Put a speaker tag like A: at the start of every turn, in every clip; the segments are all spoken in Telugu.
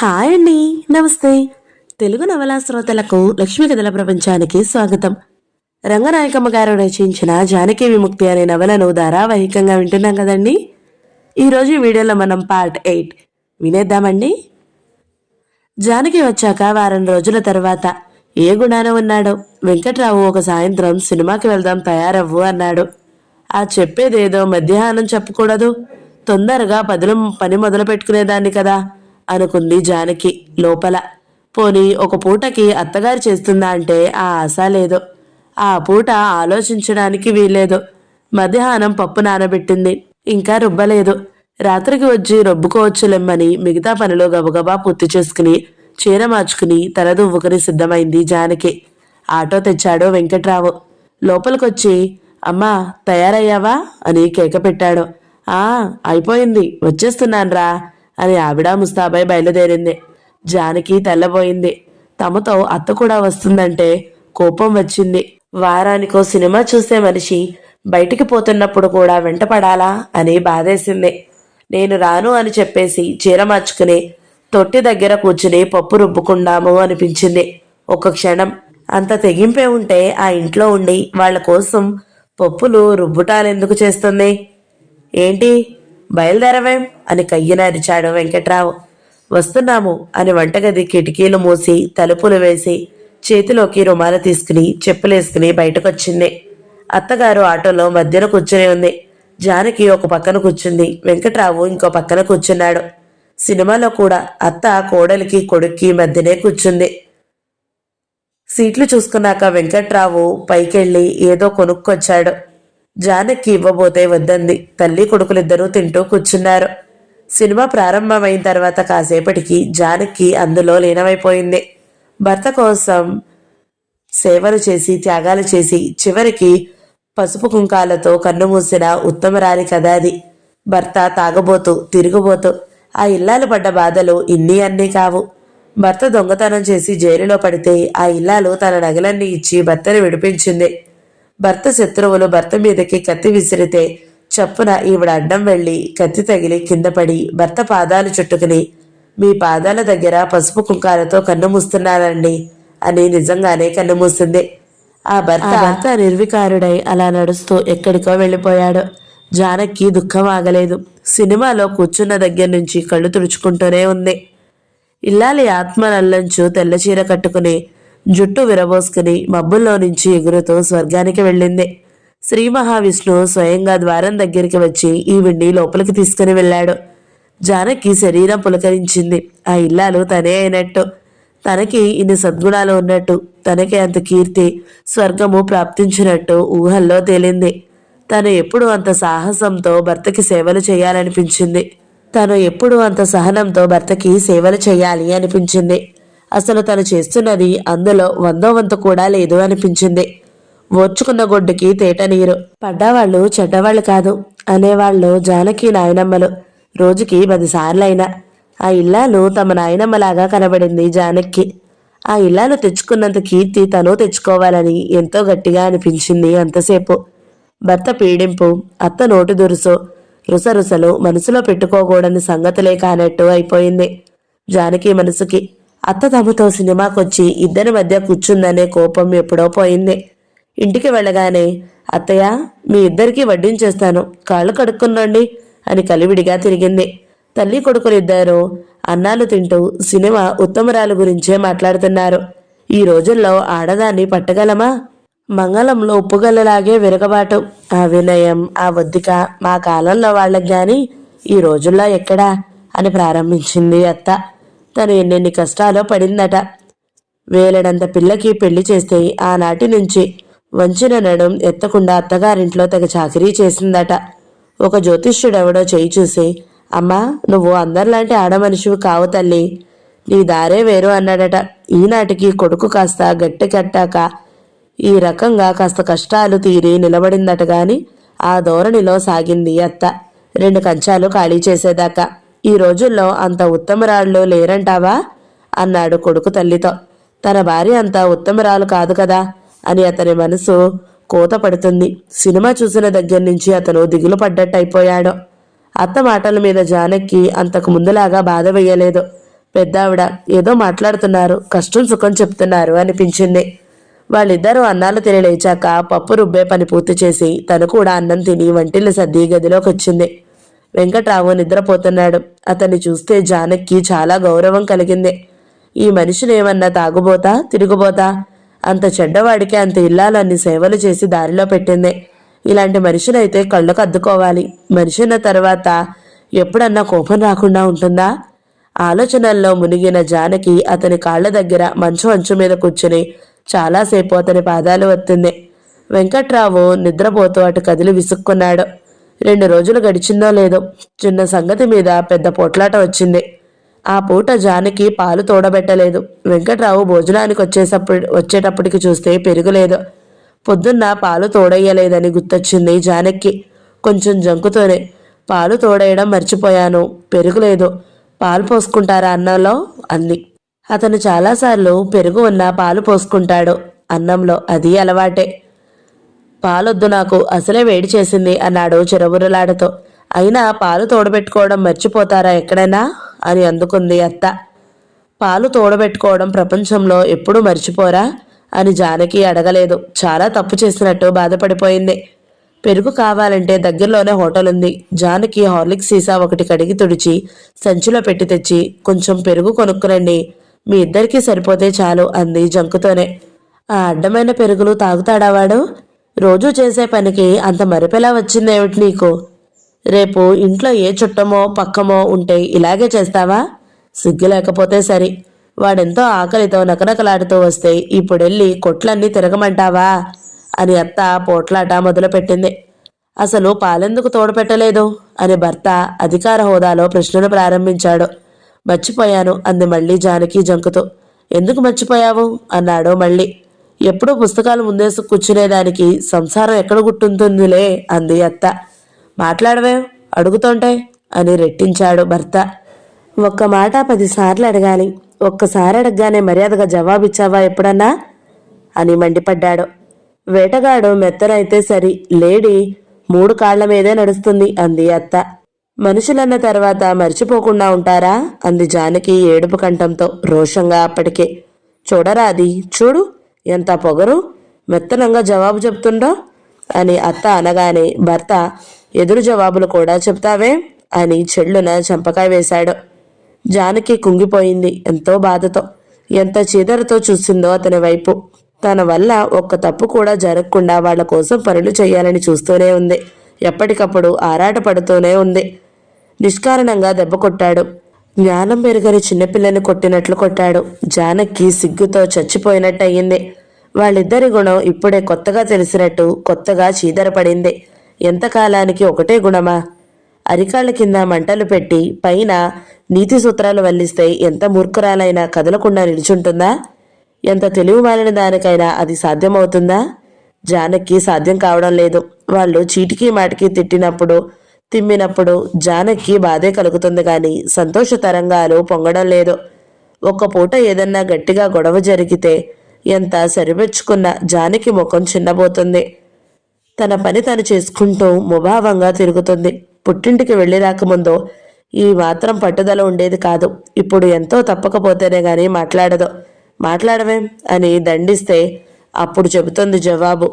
A: హాయ్ అండి. నమస్తే. తెలుగు నవలా శ్రోతలకు లక్ష్మీ కథల ప్రపంచానికి స్వాగతం. రంగనాయకమ్మ గారు రచించిన జానకి విముక్తి అనే నవలను ధారావాహికంగా వింటున్నాం కదండి. ఈరోజు ఈ వీడియోలో మనం పార్ట్ 8 వినేద్దామండి. జానకి వచ్చాక వారం రోజుల తర్వాత ఏ గుణాన ఉన్నాడో వెంకట్రావు ఒక సాయంత్రం సినిమాకి వెళ్దాం తయారవ్వు అన్నాడు. ఆ చెప్పేదేదో మధ్యాహ్నం చెప్పకూడదు, తొందరగా పని మొదలు పెట్టుకునేదాన్ని కదా అనుకుంది జానకి లోపల. పోనీ ఒక పూటకి అత్తగారు చేస్తుందా అంటే ఆ ఆశ లేదు. ఆ పూట ఆలోచించడానికి వీల్లేదు. మధ్యాహ్నం పప్పు నానబెట్టింది, ఇంకా రుబ్బలేదు. రాత్రికి వచ్చి రుబ్బుకోవచ్చులెమ్మని మిగతా పనులు గబగబా పూర్తి చేసుకుని చీర మార్చుకుని తలదువ్వుకుని సిద్ధమైంది జానకి. ఆటో తెచ్చాడు వెంకట్రావు. లోపలికొచ్చి అమ్మా తయారయ్యావా అని కేక పెట్టాడు. అయిపోయింది, వచ్చేస్తున్నాన్రా అని ఆవిడ ముస్తాబై బయలుదేరింది. జానకి తెల్లబోయింది. తమతో అత్త కూడా వస్తుందంటే కోపం వచ్చింది. వారానికో సినిమా చూసే మనిషి బయటికి పోతున్నప్పుడు కూడా వెంటపడాలా అని బాధేసింది. నేను రాను అని చెప్పేసి చీర మార్చుకుని తొట్టి దగ్గర కూర్చుని పప్పు రుబ్బుకుందాము అనిపించింది. ఒక క్షణం అంత తెగింపే ఉంటే ఆ ఇంట్లో ఉండి వాళ్ల కోసం పప్పులు రుబ్బుటాలెందుకు చేస్తుంది? ఏంటి బయలుదేరవేం అని కయ్యన అరిచాడు వెంకట్రావు. వస్తున్నాము అని వంటగది కిటికీలు మూసి తలుపులు వేసి చేతిలోకి రుమాల తీసుకుని చెప్పులేసుకుని బయటకొచ్చింది. అత్తగారు ఆటోలో మధ్యన కూర్చుని ఉంది. జానకి ఒక పక్కన కూర్చుంది, వెంకట్రావు ఇంకో పక్కన కూర్చున్నాడు. సినిమాలో కూడా అత్త కోడలికి కొడుక్కి మధ్యనే కూర్చుంది. సీట్లు చూసుకున్నాక వెంకట్రావు పైకెళ్ళి ఏదో కొనుక్కొచ్చాడు. జానకి ఇవ్వబోతే వద్దంది. తల్లి కొడుకులిద్దరూ తింటూ కూర్చున్నారు. సినిమా ప్రారంభమైన తర్వాత కాసేపటికి జానకి అందులో లీనమైపోయింది. భర్త కోసం సేవలు చేసి త్యాగాలు చేసి చివరికి పసుపు కుంకాలతో కన్నుమూసిన ఉత్తమరాలి కదా అది. భర్త తాగబోతూ తిరుగుబోతూ ఆ ఇల్లాలు పడ్డ బాధలు ఇన్ని అన్నీ కావు. భర్త దొంగతనం చేసి జైలులో పడితే ఆ ఇల్లాలు తన నగలన్నీ ఇచ్చి భర్తను విడిపించింది. భర్త శత్రువులు భర్త మీదకి కత్తి విసిరితే చప్పున ఈవిడ అడ్డం వెళ్లి కత్తి తగిలి కింద పడి భర్త పాదాలు చుట్టుకుని మీ పాదాల దగ్గర పసుపు కుంకాలతో కన్ను మూస్తున్నానండి అని నిజంగానే కన్ను మూసింది. ఆ భర్త నిర్వికారుడై అలా నడుస్తూ ఎక్కడికో వెళ్ళిపోయాడు. జానకి దుఃఖం ఆగలేదు. సినిమాలో కూర్చున్న దగ్గర నుంచి కళ్ళు తుడుచుకుంటూనే ఉంది. ఇల్లాలి ఆత్మ నల్లంచు తెల్ల చీర కట్టుకుని జుట్టు విరబోసుకుని మబ్బుల్లో నుంచి ఎగురుతూ స్వర్గానికి వెళ్ళింది. శ్రీ మహావిష్ణువు స్వయంగా ద్వారం దగ్గరికి వచ్చి ఈవిడ్ని లోపలికి తీసుకుని వెళ్ళాడు. జానకి శరీరం పులకరించింది. ఆ ఇల్లాలు తనే అయినట్టు, తనకి ఇన్ని సద్గుణాలు ఉన్నట్టు, తనకి అంత కీర్తి స్వర్గము ప్రాప్తించినట్టు ఊహల్లో తేలింది. తను ఎప్పుడు అంత సాహసంతో భర్తకి సేవలు చేయాలనిపించింది. తను ఎప్పుడు అంత సహనంతో భర్తకి సేవలు చేయాలి అనిపించింది. అసలు తను చేస్తున్నది అందులో 100వ వంతు కూడా లేదు అనిపించింది. ఓర్చుకున్న గొడ్డుకి తేట నీరు. పడ్డవాళ్ళు చెడ్డవాళ్ళు కాదు అనేవాళ్ళు జానకి నాయనమ్మలు. రోజుకి 10 సార్లైనా ఆ ఇల్లాలు తమ నాయనమ్మలాగా కనబడింది జానకి. ఆ ఇల్లాలు తెచ్చుకున్నంత కీర్తి తను తెచ్చుకోవాలని ఎంతో గట్టిగా అనిపించింది అంతసేపు. భర్త పీడింపు, అత్త నోటి దురుసు, రుసరుసలు మనసులో పెట్టుకోకూడని సంగతులే కానట్టు అయిపోయింది జానకి మనసుకి. అత్త తమతో సినిమాకొచ్చి ఇద్దరి మధ్య కూర్చుందనే కోపం ఎప్పుడో పోయింది. ఇంటికి వెళ్ళగానే అత్తయ్య మీ ఇద్దరికీ వడ్డించేస్తాను, కాళ్ళు కడుక్కునండి అని కలివిడిగా తిరిగింది. తల్లి కొడుకులిద్దరూ అన్నాలు తింటూ సినిమా ఉత్తమరాలు గురించే మాట్లాడుతున్నారు. ఈ రోజుల్లో ఆడదాన్ని పట్టగలమా? మంగళంలో ఉప్పుగల్లలాగే విరగబాటు, ఆ వినయం, ఆ ఒద్దిక మా కాలంలో వాళ్ళకి గాని ఈ రోజుల్లో ఎక్కడా అని ప్రారంభించింది అత్త. తను ఎన్నెన్ని కష్టాలో పడిందట. వేలడంత పిల్లకి పెళ్లి చేస్తే ఆనాటి నుంచి వంచిన నడుం ఎత్తకుండా అత్తగారింట్లో తెగ చాకరీ చేసిందట. ఒక జ్యోతిష్యుడెవడో చేయి చూసి అమ్మా నువ్వు అందరిలాంటి ఆడమనిషివి కావు తల్లి, నీ దారే వేరు అన్నాడట. ఈనాటికి కొడుకు కాస్త గట్టి కట్టాక ఈ రకంగా కాస్త కష్టాలు తీరి నిలబడిందట. గాని ఆ ధోరణిలో సాగింది అత్త 2 కంచాలు ఖాళీ చేసేదాకా. ఈ రోజుల్లో అంత ఉత్తమరాళ్ళు లేరంటావా అన్నాడు కొడుకు తల్లితో. తన భార్య అంత ఉత్తమరాలు కాదు కదా అని అతని మనసు కోత పడుతుంది. సినిమా చూసిన దగ్గర నుంచి అతను దిగులు పడ్డట్టయిపోయాడు. అత్త మాటల మీద జానకి అంతకు ముందులాగా బాధ వేయలేదు. పెద్దావిడ ఏదో మాట్లాడుతున్నారు, కష్టం సుఖం చెప్తున్నారు అనిపించింది. వాళ్ళిద్దరూ అన్నాలు తిని లేచాక పప్పు రుబ్బే పని పూర్తి చేసి తను కూడా అన్నం తిని వంటిల్లు సర్ది గదిలోకి వచ్చింది. వెంకట్రావు నిద్రపోతున్నాడు. అతన్ని చూస్తే జానకి చాలా గౌరవం కలిగింది. ఈ మనిషినేమన్నా తాగుబోతా తిరుగుబోతా? అంత చెడ్డవాడికి అంత ఇల్లాలన్ని సేవలు చేసి దారిలో పెట్టింది. ఇలాంటి మనిషినైతే కళ్ళకు అద్దుకోవాలి. మనిషిన్న తర్వాత ఎప్పుడన్నా కోపం రాకుండా ఉంటుందా? ఆలోచనల్లో మునిగిన జానకి అతని కాళ్ల దగ్గర మంచం అంచు మీద కూర్చుని చాలాసేపు అతని పాదాలు ఒత్తింది. వెంకట్రావు నిద్రపోతూ అటు కదిలి విసుక్కున్నాడు. 2 రోజులు గడిచిందో లేదో చిన్న సంగతి మీద పెద్ద పోట్లాట వచ్చింది. ఆ పూట జానకి పాలు తోడబెట్టలేదు. వెంకట్రావు భోజనానికి వచ్చేటప్పటికి చూస్తే పెరుగులేదు. పొద్దున్న పాలు తోడయ్యలేదని గుర్తొచ్చింది జానకి. కొంచెం జంకుతోనే, పాలు తోడేయడం మర్చిపోయాను, పెరుగులేదు, పాలు పోసుకుంటారా అన్నంలో అంది. అతను చాలాసార్లు పెరుగు ఉన్న పాలు పోసుకుంటాడు అన్నంలో, అది అలవాటే. పాలొద్దు నాకు, అసలే వేడి చేసింది అన్నాడు చిరబురలాడుతూ. అయినా పాలు తోడబెట్టుకోవడం మర్చిపోతారా ఎక్కడైనా అని అందుకుంది అత్త. పాలు తోడబెట్టుకోవడం ప్రపంచంలో ఎప్పుడూ మర్చిపోరా అని జానకి అడగలేదు. చాలా తప్పు చేసినట్టు బాధపడిపోయింది. పెరుగు కావాలంటే దగ్గరలోనే హోటల్ ఉంది. జానకి హార్లిక్స్ సీసా ఒకటి కడిగి తుడిచి సంచిలో పెట్టి తెచ్చి, కొంచెం పెరుగు కొనుక్కురండి, మీ ఇద్దరికీ సరిపోతే చాలు అంది జంకుతోనే. ఆ అడ్డమైన పెరుగులు తాగుతాడా వాడు? రోజూ చేసే పనికి అంత మరిపెలా వచ్చిందేమిటి నీకు? రేపు ఇంట్లో ఏ చుట్టమో పక్కమో ఉంటే ఇలాగే చేస్తావా? సిగ్గు లేకపోతే సరి. వాడెంతో ఆకలితో నకనకలాడుతూ వస్తే ఇప్పుడెళ్ళి కొట్లన్నీ తిరగమంటావా అని అత్త పోట్లాట మొదలుపెట్టింది. అసలు పాలెందుకు తోడుపెట్టలేదు అని భర్త అధికార హోదాలో ప్రశ్నలు ప్రారంభించాడు. మర్చిపోయాను అంది మళ్ళీ జానకి జంకుతూ. ఎందుకు మర్చిపోయావు అన్నాడు మళ్ళీ. ఎప్పుడూ పుస్తకాలు ముందేసి కూర్చునేదానికి సంసారం ఎక్కడ గుట్టుంటుందిలే అంది అత్త. మాట్లాడవే, అడుగుతుంటే అని రెట్టించాడు భర్త. ఒక్క మాట 10 సార్లు అడగాలి, ఒక్కసారి అడగగానే మర్యాదగా జవాబిచ్చావా ఎప్పుడన్నా అని మండిపడ్డాడు. వేటగాడు మెత్తనైతే సరి, లేడీ 3 కాళ్ల మీదే నడుస్తుంది అంది అత్త. మనుషులన్న తర్వాత మర్చిపోకుండా ఉంటారా అంది జానకి ఏడుపు కంఠంతో, రోషంగా. అప్పటికే చూడరా అది, చూడు ఎంత పొగరు, మెత్తనంగా జవాబు చెప్తుండో అని అత్త అనగానే భర్త ఎదురు జవాబులు కూడా చెప్తావే అని చెళ్ళున చంపకాయ వేశాడు. జానకి కుంగిపోయింది ఎంతో బాధతో. ఎంత చీదరతో చూసిందో అతని వైపు. తన వల్ల ఒక్క తప్పు కూడా జరగకుండా వాళ్ల కోసం పనులు చేయాలని చూస్తూనే ఉంది. ఎప్పటికప్పుడు ఆరాట పడుతూనే ఉంది. నిష్కారణంగా దెబ్బ కొట్టాడు. జ్ఞానం పెరుగని చిన్నపిల్లని కొట్టినట్లు కొట్టాడు. జానకి సిగ్గుతో చచ్చిపోయినట్టయింది. వాళ్ళిద్దరి గుణం ఇప్పుడే కొత్తగా తెలిసినట్టు కొత్తగా చీదరపడింది. ఎంతకాలానికి ఒకటే గుణమా? అరికాళ్ళ కింద మంటలు పెట్టి పైన నీతి సూత్రాలు వల్లిస్తే ఎంత మూర్ఖురాలైనా కదలకుండా నిలుచుంటుందా? ఎంత తెలివి మాలిన దానికైనా అది సాధ్యమవుతుందా? జానకి సాధ్యం కావడం లేదు. వాళ్ళు చీటికి మాటికి తిట్టినప్పుడు తిమ్మినప్పుడు జానకి బాధే కలుగుతుంది కానీ సంతోష తరంగాలు పొంగడం లేదు. ఒక్క పూట ఏదన్నా గట్టిగా గొడవ జరిగితే ఎంత సరిపెచ్చుకున్న జానకి ముఖం చిన్నబోతుంది. తన పని తను చేసుకుంటూ ముభావంగా తిరుగుతుంది. పుట్టింటికి వెళ్ళి రాకముందు ఈ మాత్రం పట్టుదల ఉండేది కాదు. ఇప్పుడు ఎంతో తప్పకపోతేనే గాని మాట్లాడదు. మాట్లాడవేం అని దండిస్తే అప్పుడు చెబుతుంది జవాబు.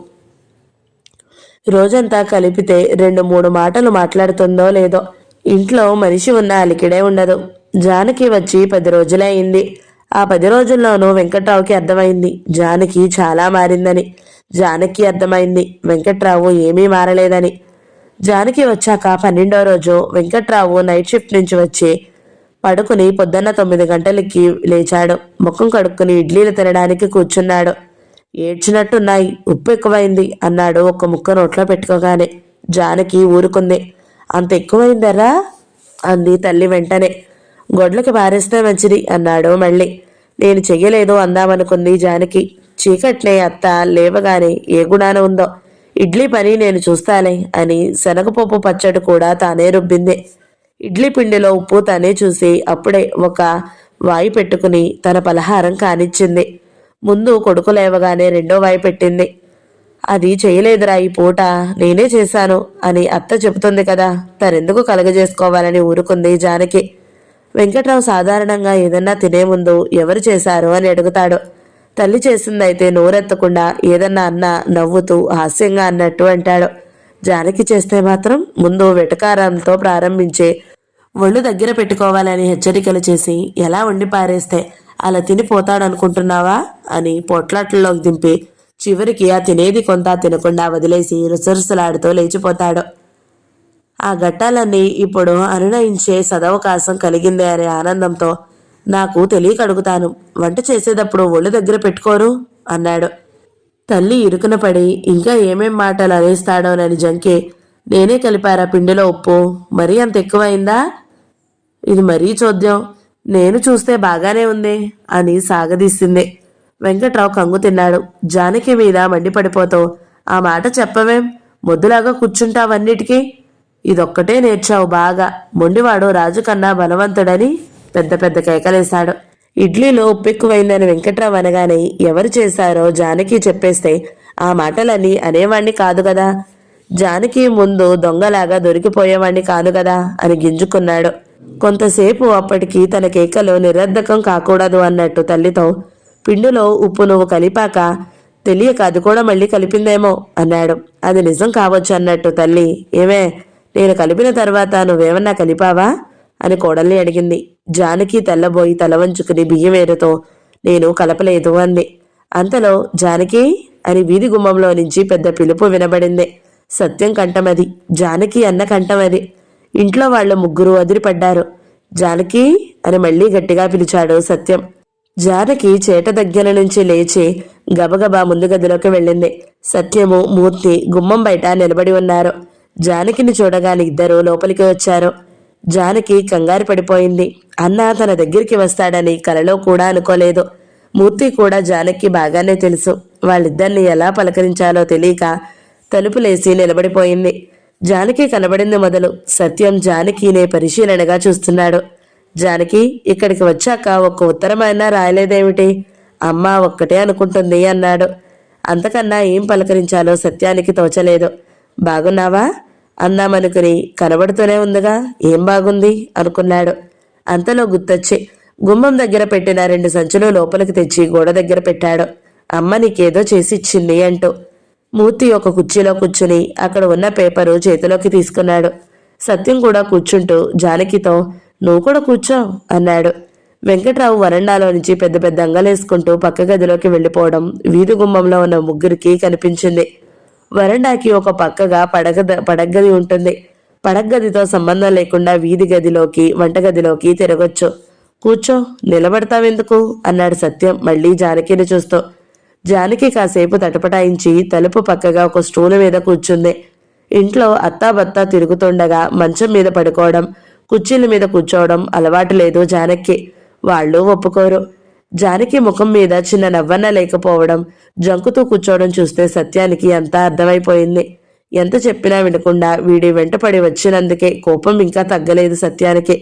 A: రోజంతా కలిపితే 2-3 మాటలు మాట్లాడుతుందో లేదో. ఇంట్లో మనిషి ఉన్న అలికిడే ఉండదు. జానకి వచ్చి 10 రోజులే అయింది. ఆ 10 రోజుల్లోనూ వెంకట్రావుకి అర్థమైంది జానకి చాలా మారిందని. జానకి అర్థమైంది వెంకట్రావు ఏమీ మారలేదని. జానకి వచ్చాక 12వ రోజు వెంకట్రావు నైట్ షిఫ్ట్ నుంచి వచ్చి పడుకుని పొద్దున్న 9 గంటలకి లేచాడు. ముఖం కడుక్కుని ఇడ్లీలు తినడానికి కూర్చున్నాడు. ఏడ్చినట్టున్నాయి, ఉప్పు ఎక్కువైంది అన్నాడు ఒక్క ముక్క నోట్లో పెట్టుకోగానే. జానకి ఊరుకుంది. అంత ఎక్కువైందరా అంది తల్లి వెంటనే. గొడ్లకి పారేస్తే మంచిది అన్నాడు మళ్ళీ. నేను చెయ్యలేదు అందామనుకుంది జానకి. చీకట్లే అత్త లేవగానే ఏ గుణాన ఉందో. ఇడ్లీ పని నేను చూస్తాలే అని శనగపప్పు పచ్చడి కూడా తానే రుబ్బింది. ఇడ్లీ పిండిలో ఉప్పు తానే చూసి అప్పుడే ఒక వాయి పెట్టుకుని తన పలహారం కానిచ్చింది. ముందు కొడుకు లేవగానే 2వ వాయి పెట్టింది. అది చేయలేదురా ఈ పూట, నేనే చేశాను అని అత్త చెబుతుంది కదా, తనెందుకు కలగజేసుకోవాలని ఊరుకుంది జానకి. వెంకట్రావు సాధారణంగా ఏదన్నా తినే ముందు ఎవరు చేశారు అని అడుగుతాడు. తల్లి చేసిందైతే నోరెత్తకుండా ఏదన్నా అన్నా నవ్వుతూ హాస్యంగా అన్నట్టు అంటాడు. జానకి చేస్తే మాత్రం ముందు వెటకారంతో ప్రారంభించే ఒళ్ళు దగ్గర పెట్టుకోవాలని హెచ్చరికలు చేసి ఎలా వండి పారేస్తే అలా తినిపోతాడనుకుంటున్నావా అని పొట్లాట్లలోకి దింపి చివరికి ఆ తినేది కొంత తినకుండా వదిలేసి రుసరుసలాడుతూ లేచిపోతాడు. ఆ ఘట్టాలన్నీ ఇప్పుడు అనునయించే సదవకాశం కలిగిందే అనే ఆనందంతో నాకు తెలియక అడుగుతాను, వంట చేసేటప్పుడు ఒళ్ళు దగ్గర పెట్టుకోరు అన్నాడు. తల్లి ఇరుకున పడి ఇంకా ఏమేం మాటలు అనేస్తాడోనని జంకి, నేనే కలిపారా పిండిలో ఉప్పు, మరీ అంత ఎక్కువైందా, ఇది మరీ చోద్యం, నేను చూస్తే బాగానే ఉంది అని సాగదీసింది. వెంకట్రావు కంగు తిన్నాడు. జానకి మీద మండిపడిపోతూ, ఆ మాట చెప్పవేం, మొద్దులాగా కూర్చుంటావన్నిటికీ, ఇదొక్కటే నేర్చావు బాగా, మొండివాడు రాజు కన్నా బలవంతుడని పెద్ద పెద్ద కేకలేశాడు. ఇడ్లీలో ఉప్పెక్కువైందని వెంకట్రావు అనగానే ఎవరు చేశారో జానకి చెప్పేస్తే ఆ మాటలని అనేవాణ్ణి కాదు కదా, జానకి ముందు దొంగలాగా దొరికిపోయేవాణ్ణి కాను కదా అని గింజుకున్నాడు. కొంతసేపు అప్పటికి తన కేకలు నిరర్ధకం కాకూడదు అన్నట్టు తల్లితో, పిండిలో ఉప్పు నువ్వు కలిపాక తెలియక అది కూడా మళ్ళీ కలిపిందేమో అన్నాడు. అది నిజం కావచ్చు అన్నట్టు తల్లి, ఏమే నేను కలిపిన తర్వాత నువ్వేమన్నా కలిపావా అని కోడల్ని అడిగింది. జానకి తెల్లబోయి తల వంచుకుని బియ్యమేరుతో నేను కలపలేదు అంది. అంతలో జానకి అని వీధి గుమ్మంలో నుంచి పెద్ద పిలుపు వినబడింది. సత్యం కంఠమది, జానకి అన్న కంఠమది. ఇంట్లో వాళ్ళు ముగ్గురు అదిరిపడ్డారు. జానకి అని మళ్ళీ గట్టిగా పిలిచాడు సత్యం. జానకి చేట దగ్గర నుంచి లేచి గబగబా ముందు గదిలోకి వెళ్ళింది. సత్యము మూర్తి గుమ్మం బయట నిలబడి ఉన్నారు. జానకిని చూడగానే ఇద్దరు లోపలికి వచ్చారు. జానకి కంగారు పడిపోయింది. అన్న తన దగ్గరికి వస్తాడని కలలో కూడా అనుకోలేదు. మూర్తి కూడా జానకి బాగానే తెలుసు. వాళ్ళిద్దరిని ఎలా పలకరించాలో తెలియక తలుపులేసి నిలబడిపోయింది. జానకి కనబడింది మొదలు. సత్యం జానకినే పరిశీలనగా చూస్తున్నాడు. జానకి, ఇక్కడికి వచ్చాక ఒక్క ఉత్తరమైనా రాయలేదేమిటి, అమ్మ ఒక్కటే అనుకుంటుంది అన్నాడు. అంతకన్నా ఏం పలకరించాలో సత్యానికి తోచలేదు. బాగున్నావా అన్నామనుకుని కనబడుతూనే ఉందిగా, ఏం బాగుంది అనుకున్నాడు. అంతలో గుర్తొచ్చి గుమ్మం దగ్గర పెట్టిన 2 సంచులు లోపలికి తెచ్చి గోడ దగ్గర పెట్టాడు. అమ్మ నీకేదో చేసిచ్చింది అంటూ. మూర్తి ఒక కుర్చీలో కూర్చుని అక్కడ ఉన్న పేపరు చేతిలోకి తీసుకున్నాడు. సత్యం కూడా కూర్చుంటూ జానకితో, నువ్వు కూడా కూర్చో అన్నాడు. వెంకట్రావు వరండాలో నుంచి పెద్ద పెద్ద అంగలేసుకుంటూ పక్క గదిలోకి వెళ్ళిపోవడం వీధి గుమ్మంలో ఉన్న ముగ్గురికి కనిపించింది. వరండాకి ఒక పక్కగా పడగ్గది ఉంటుంది. పడగ్గదితో సంబంధం లేకుండా వీధి గదిలోకి వంటగదిలోకి తిరగొచ్చు. కూర్చో, నిలబడతావెందుకు అన్నాడు సత్యం మళ్ళీ జానకిని చూస్తూ. జానకి కాసేపు తటపటాయించి తలుపు పక్కగా ఒక స్టూలు మీద కూర్చుంది. ఇంట్లో అత్తాబత్తా తిరుగుతుండగా మంచం మీద పడుకోవడం, కుర్చీల మీద కూర్చోవడం అలవాటు లేదు జానకి. వాళ్ళు ఒప్పుకోరు. జానకి ముఖం మీద చిన్న నవ్వన్న లేకపోవడం, జంకుతూ కూర్చోవడం చూస్తే సత్యానికి అంతా అర్థమైపోయింది. ఎంత చెప్పినా వినకుండా వీడి వెంటపడి వచ్చినందుకే కోపం ఇంకా తగ్గలేదు సత్యానికి.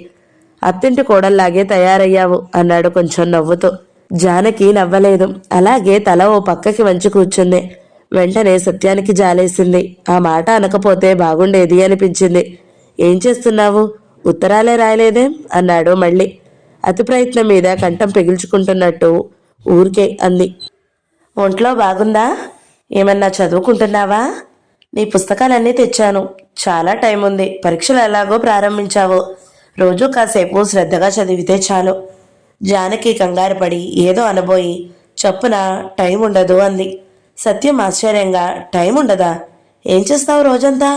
A: అత్తింటి కోడల్లాగే తయారయ్యావు అన్నాడు కొంచెం నవ్వుతూ. జానకి నవ్వలేదు. అలాగే తల ఓ పక్కకి వంచి కూర్చుంది. వెంటనే సత్యానికి జాలేసింది. ఆ మాట అనకపోతే బాగుండేది అనిపించింది. ఏం చేస్తున్నావు, ఉత్తరాలే రాయలేదేం అన్నాడు మళ్ళీ. అతి ప్రయత్నం మీద కంఠం పెగిల్చుకుంటున్నట్టు ఊరికే అంది. ఒంట్లో బాగుందా, ఏమన్నా చదువుకుంటున్నావా, నీ పుస్తకాలన్నీ తెచ్చాను, చాలా టైం ఉంది, పరీక్షలు ఎలాగో ప్రారంభించావు, రోజు కాసేపు శ్రద్ధగా చదివితే చాలు. జానకి కంగారు పడి ఏదో అనబోయి చప్పున టైం ఉండదు అంది. సత్యం ఆశ్చర్యంగా, టైం ఉండదా, ఏం చేస్తావు రోజంతా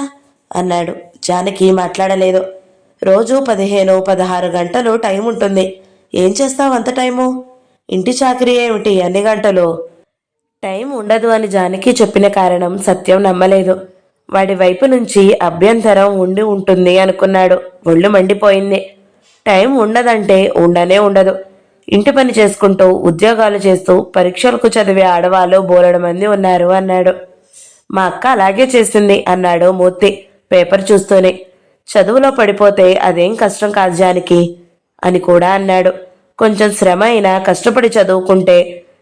A: అన్నాడు. జానకి మాట్లాడలేదు. రోజు 15-16 గంటలు టైం ఉంటుంది. ఏం చేస్తావు అంత టైము, ఇంటి చాకరీ ఏమిటి అన్ని గంటలు, టైం ఉండదు అని జానకి చెప్పిన కారణం సత్యం నమ్మలేదు. వాడి వైపు నుంచి అభ్యంతరం ఉండి ఉంటుంది అనుకున్నాడు. ఒళ్ళు మండిపోయింది. టైం ఉండదంటే ఉండనే ఉండదు. ఇంటి పని చేసుకుంటూ ఉద్యోగాలు చేస్తూ పరీక్షలకు చదివే ఆడవాళ్ళు బోలెడు మంది ఉన్నారు అన్నాడు. మా అక్క అలాగే చేసింది అన్నాడు మూర్తి పేపర్ చూస్తూనే. చదువులో పడిపోతే అదేం కష్టం కాదు జానకి అని కూడా అన్నాడు. కొంచెం శ్రమ అయినా కష్టపడి చదువుకుంటే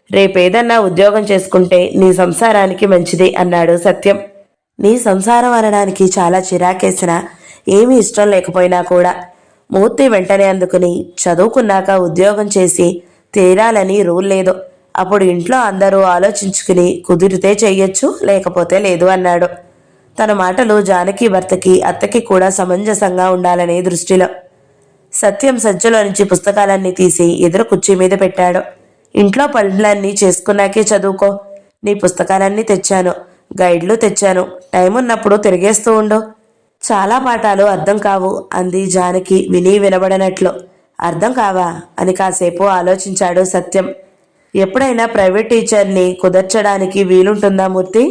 A: రేపేదన్నా ఉద్యోగం చేసుకుంటే నీ సంసారానికి మంచిది అన్నాడు సత్యం. నీ సంసారం అనడానికి చాలా చిరాకేసినా ఏమీ ఇష్టం లేకపోయినా కూడా మూర్తి వెంటనే అందుకుని, చదువుకున్నాక ఉద్యోగం చేసి తీరాలని రూల్ లేదు. అప్పుడు ఇంట్లో అందరూ ఆలోచించుకుని కుదిరితే చెయ్యొచ్చు, లేకపోతే లేదు అన్నాడు. తన మాటలు జానకి భర్తకి, అత్తకి కూడా సమంజసంగా ఉండాలనే దృష్టిలో. సత్యం సంచిలో నుంచి పుస్తకాలన్నీ తీసి ఎదురు కుర్చీ మీద పెట్టాడు. ఇంట్లో పనులన్నీ చేసుకున్నాకే చదువుకో. నీ పుస్తకాలన్నీ తెచ్చాను, గైడ్లు తెచ్చాను. టైం ఉన్నప్పుడు తిరిగేస్తూ ఉండు. చాలా పాఠాలు అర్థం కావు అంది జానకి విని వినబడనట్లు. అర్థం కావా అని కాసేపు ఆలోచించాడు సత్యం. ఎప్పుడైనా ప్రైవేట్ టీచర్ని కుదర్చడానికి వీలుంటుందా మూర్తి?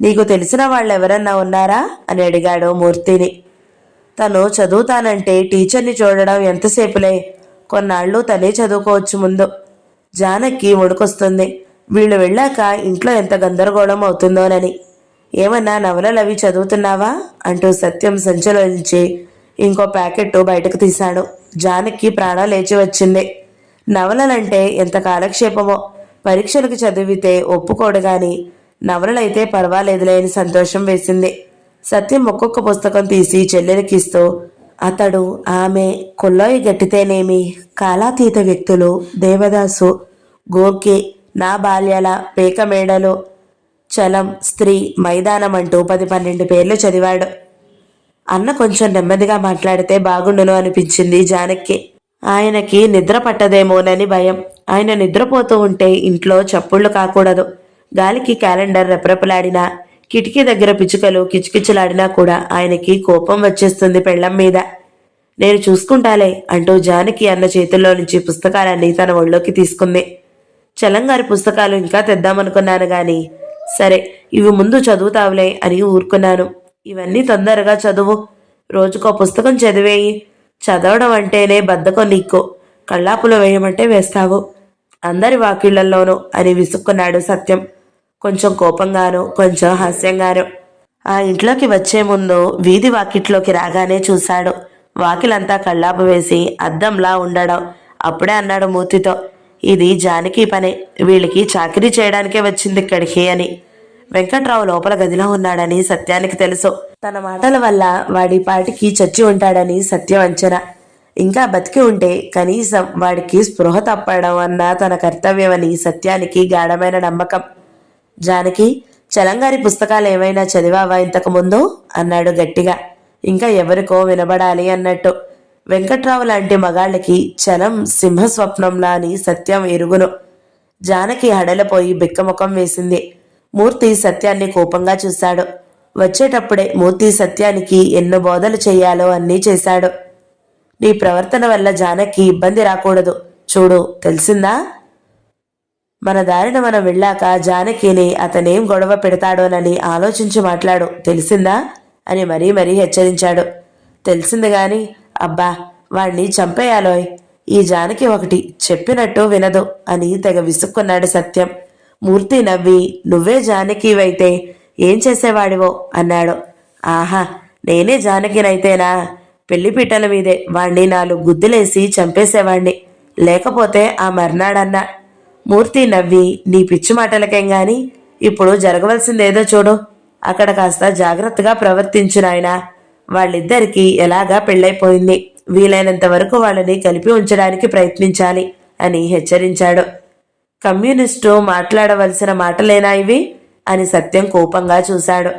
A: నీకు తెలిసిన వాళ్ళెవరన్నా ఉన్నారా అని అడిగాడు మూర్తిని. తను చదువుతానంటే టీచర్ని చూడడం ఎంతసేపులే, కొన్నాళ్ళు తనే చదువుకోవచ్చు ముందు. జానకి ఉడుకొస్తుంది. వీళ్ళు వెళ్ళాక ఇంట్లో ఎంత గందరగోళం అవుతుందోనని. ఏమన్నా నవలలవి చదువుతున్నావా అంటూ సత్యం సంచిలో నుంచి ఇంకో ప్యాకెట్ బయటకు తీశాడు. జానకి ప్రాణం లేచి వచ్చింది. నవలలంటే ఎంత కాలక్షేపమో. పరీక్షలకు చదివితే ఒప్పుకోడు గాని నవలలైతే పర్వాలేదులే అని సంతోషం వేసింది. సత్యం ఒక్కొక్క పుస్తకం తీసి చెల్లెలికిస్తూ, అతడు, ఆమె, కొల్లోయి గట్టితేనేమి, కాలాతీత వ్యక్తులు, దేవదాసు, గోర్కి, నా బాల్యాల, పేకమేడలు, చలం, స్త్రీ, మైదానం అంటూ 10-12 పేర్లు చదివాడు. అన్న కొంచెం నెమ్మదిగా మాట్లాడితే బాగుండును అనిపించింది జానకి. ఆయనకి నిద్ర పట్టదేమోనని భయం. ఆయన నిద్రపోతూ ఉంటే ఇంట్లో చప్పుళ్ళు కాకూడదు. గాలికి క్యాలెండర్ రెపరెపలాడినా, కిటికీ దగ్గర పిచ్చుకలు కిచకిచలాడినా కూడా ఆయనకి కోపం వచ్చేస్తుంది పెళ్ళం మీద. నేను చూసుకుంటాలే అంటూ జానకి అన్న చేతుల్లో నుంచి పుస్తకాలన్నీ తన ఒళ్ళోకి తీసుకుంది. చలంగారి పుస్తకాలు ఇంకా తెద్దామనుకున్నాను గాని, సరే ఇవి ముందు చదువుతావులే అని ఊరుకున్నాను. ఇవన్నీ తొందరగా చదువు. రోజుకో పుస్తకం చదివేయి. చదవడం అంటేనే బద్ధకం నీకు. కళ్ళాపులో వేయమంటే వేస్తావు. అందరి వాకిళ్లలోనూ అని విసుక్కున్నాడు సత్యం. కొంచెం కోపంగాను, కొంచెం హాస్యంగాను. ఆ ఇంట్లోకి వచ్చే ముందు వీధి వాకిట్లోకి రాగానే చూశాడు. వాకిలంతా కళ్ళాపు వేసి అద్దంలా ఉండడం. అప్పుడే అన్నాడు మూర్తితో, ఇది జానకి పనే, వీళ్ళకి చాకరీ చేయడానికే వచ్చింది ఇక్కడికి అని. వెంకట్రావు లోపల గదిలో ఉన్నాడని సత్యానికి తెలుసు. తన మాటల వల్ల వాడి పాటికి చచ్చి ఉంటాడని సత్యం అంచనా. ఇంకా బతికి ఉంటే కనీసం వాడికి స్పృహ తప్పడం అన్న తన కర్తవ్యమని సత్యానికి గాఢమైన నమ్మకం. జానకి, చలంగారి పుస్తకాలు ఏమైనా చదివావా ఇంతకుముందు అన్నాడు గట్టిగా, ఇంకా ఎవరికో వినబడాలి అన్నట్టు. వెంకట్రావు లాంటి మగాళ్ళకి చలం సింహస్వప్నంలా అని సత్యం ఎరుగును. జానకి హడలపోయి బిక్కముఖం వేసింది. మూర్తి సత్యాన్ని కోపంగా చూశాడు. వచ్చేటప్పుడే మూర్తి సత్యానికి ఎన్నో బోధలు చెయ్యాలో అన్నీ చేశాడు. నీ ప్రవర్తన వల్ల జానకి ఇబ్బంది రాకూడదు, చూడు తెలిసిందా? మన దారిన మనం వెళ్ళాక జానకిని అతనేం గొడవ పెడతాడోనని ఆలోచించి మాట్లాడు, తెలిసిందా అని మరీ మరీ హెచ్చరించాడు. తెలిసింది గాని, అబ్బా వాణ్ణి చంపేయాలోయ్. ఈ జానకి ఒకటి చెప్పినట్టు వినదు అని తెగ విసుక్కున్నాడు సత్యం. మూర్తి నవ్వి, నువ్వే జానకివైతే ఏం చేసేవాడివో అన్నాడు. ఆహా, నేనే జానకినైతేనా పెళ్లిపీటల మీదే వాణ్ణి 4 గుద్దులేసి చంపేసేవాణ్ణి, లేకపోతే ఆ మర్నాడన్నా. మూర్తి నవ్వి, నీ పిచ్చి మాటలకేం గాని ఇప్పుడు జరగవలసిందేదో చూడు. అక్కడ కాస్త జాగ్రత్తగా ప్రవర్తించు నాయనా. వాళ్ళిద్దరికీ ఎలాగా పెళ్ళైపోయింది. వీలైనంత వరకు వాళ్ళని కలిపి ఉంచడానికి ప్రయత్నించాలి అని హెచ్చరించాడు. కమ్యూనిస్టు మాట్లాడవలసిన మాటలేనా ఇవి అని సత్యం కోపంగా చూశాడు.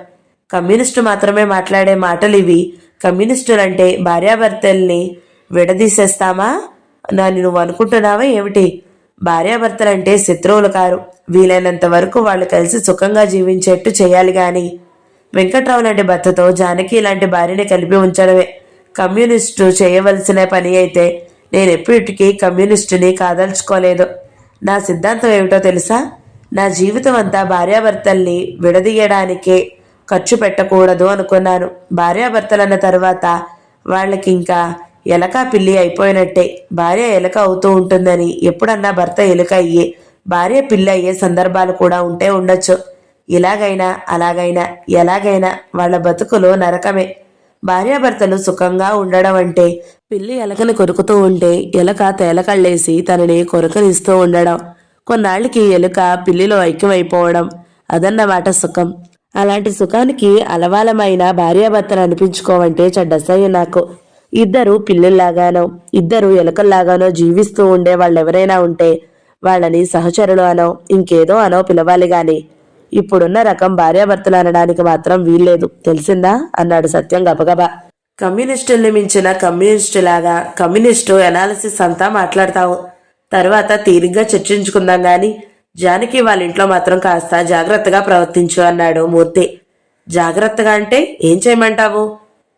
A: కమ్యూనిస్టు మాత్రమే మాట్లాడే మాటలు ఇవి. కమ్యూనిస్టులంటే భార్యాభర్తల్ని విడదీసేస్తామా అని నువ్వు అనుకుంటున్నావా ఏమిటి? భార్యాభర్తలంటే శత్రువులు కారు. వీలైనంత వరకు వాళ్ళు కలిసి సుఖంగా జీవించేట్టు చేయాలి గాని వెంకట్రావు లాంటి భర్తతో జానకి లాంటి భార్యని కలిపి ఉంచడమే కమ్యూనిస్టు చేయవలసిన పని అయితే నేనెప్పటికీ కమ్యూనిస్టుని కాదలుచుకోలేదు. నా సిద్ధాంతం ఏమిటో తెలుసా? నా జీవితం అంతా భార్యాభర్తల్ని విడదీయడానికే ఖర్చు పెట్టకూడదు అనుకున్నాను. భార్యాభర్తలన్న తర్వాత వాళ్ళకి ఇంకా ఎలక పిల్లి అయిపోయినట్టే. భార్య ఎలక అవుతూ ఉంటుందని ఎప్పుడన్నా భర్త ఎలుక అయ్యి భార్య పిల్లి అయ్యే సందర్భాలు కూడా ఉంటే ఉండొచ్చు. ఇలాగైనా అలాగైనా ఎలాగైనా వాళ్ళ బతుకులు నరకమే. భార్యాభర్తలు సుఖంగా ఉండడం అంటే పిల్లి ఎలకని కొరుకుతూ ఉంటే ఎలక తేలకళ్ళేసి తనని కొరకనిస్తూ ఉండడం. కొన్నాళ్ళకి ఎలుక పిల్లిలో ఐక్యమైపోవడం, అదన్నమాట సుఖం. అలాంటి సుఖానికి అలవాలమైన భార్యాభర్తలు అనిపించుకోవంటే చెడ్డసయ్య నాకు. ఇద్దరు పిల్లుల్లాగానో ఇద్దరు ఎలుకల్లాగానో జీవిస్తూ ఉండే వాళ్ళెవరైనా ఉంటే వాళ్ళని సహచరులు అనో ఇంకేదో అనో పిలవాలి గాని ఇప్పుడున్న రకం భార్యాభర్తలు అనడానికి మాత్రం వీల్లేదు, తెలిసిందా అన్నాడు సత్యం గబగబా. కమ్యూనిస్టుల్ని మించిన కమ్యూనిస్టులాగా కమ్యూనిస్టు ఎనాలిసిస్ అంతా మాట్లాడతావు, తర్వాత తీరిగ్గా చర్చించుకుందాం గాని జానకి వాళ్ళ ఇంట్లో మాత్రం కాస్త జాగ్రత్తగా ప్రవర్తించు అన్నాడు మూర్తి. జాగ్రత్తగా అంటే ఏం చేయమంటావు?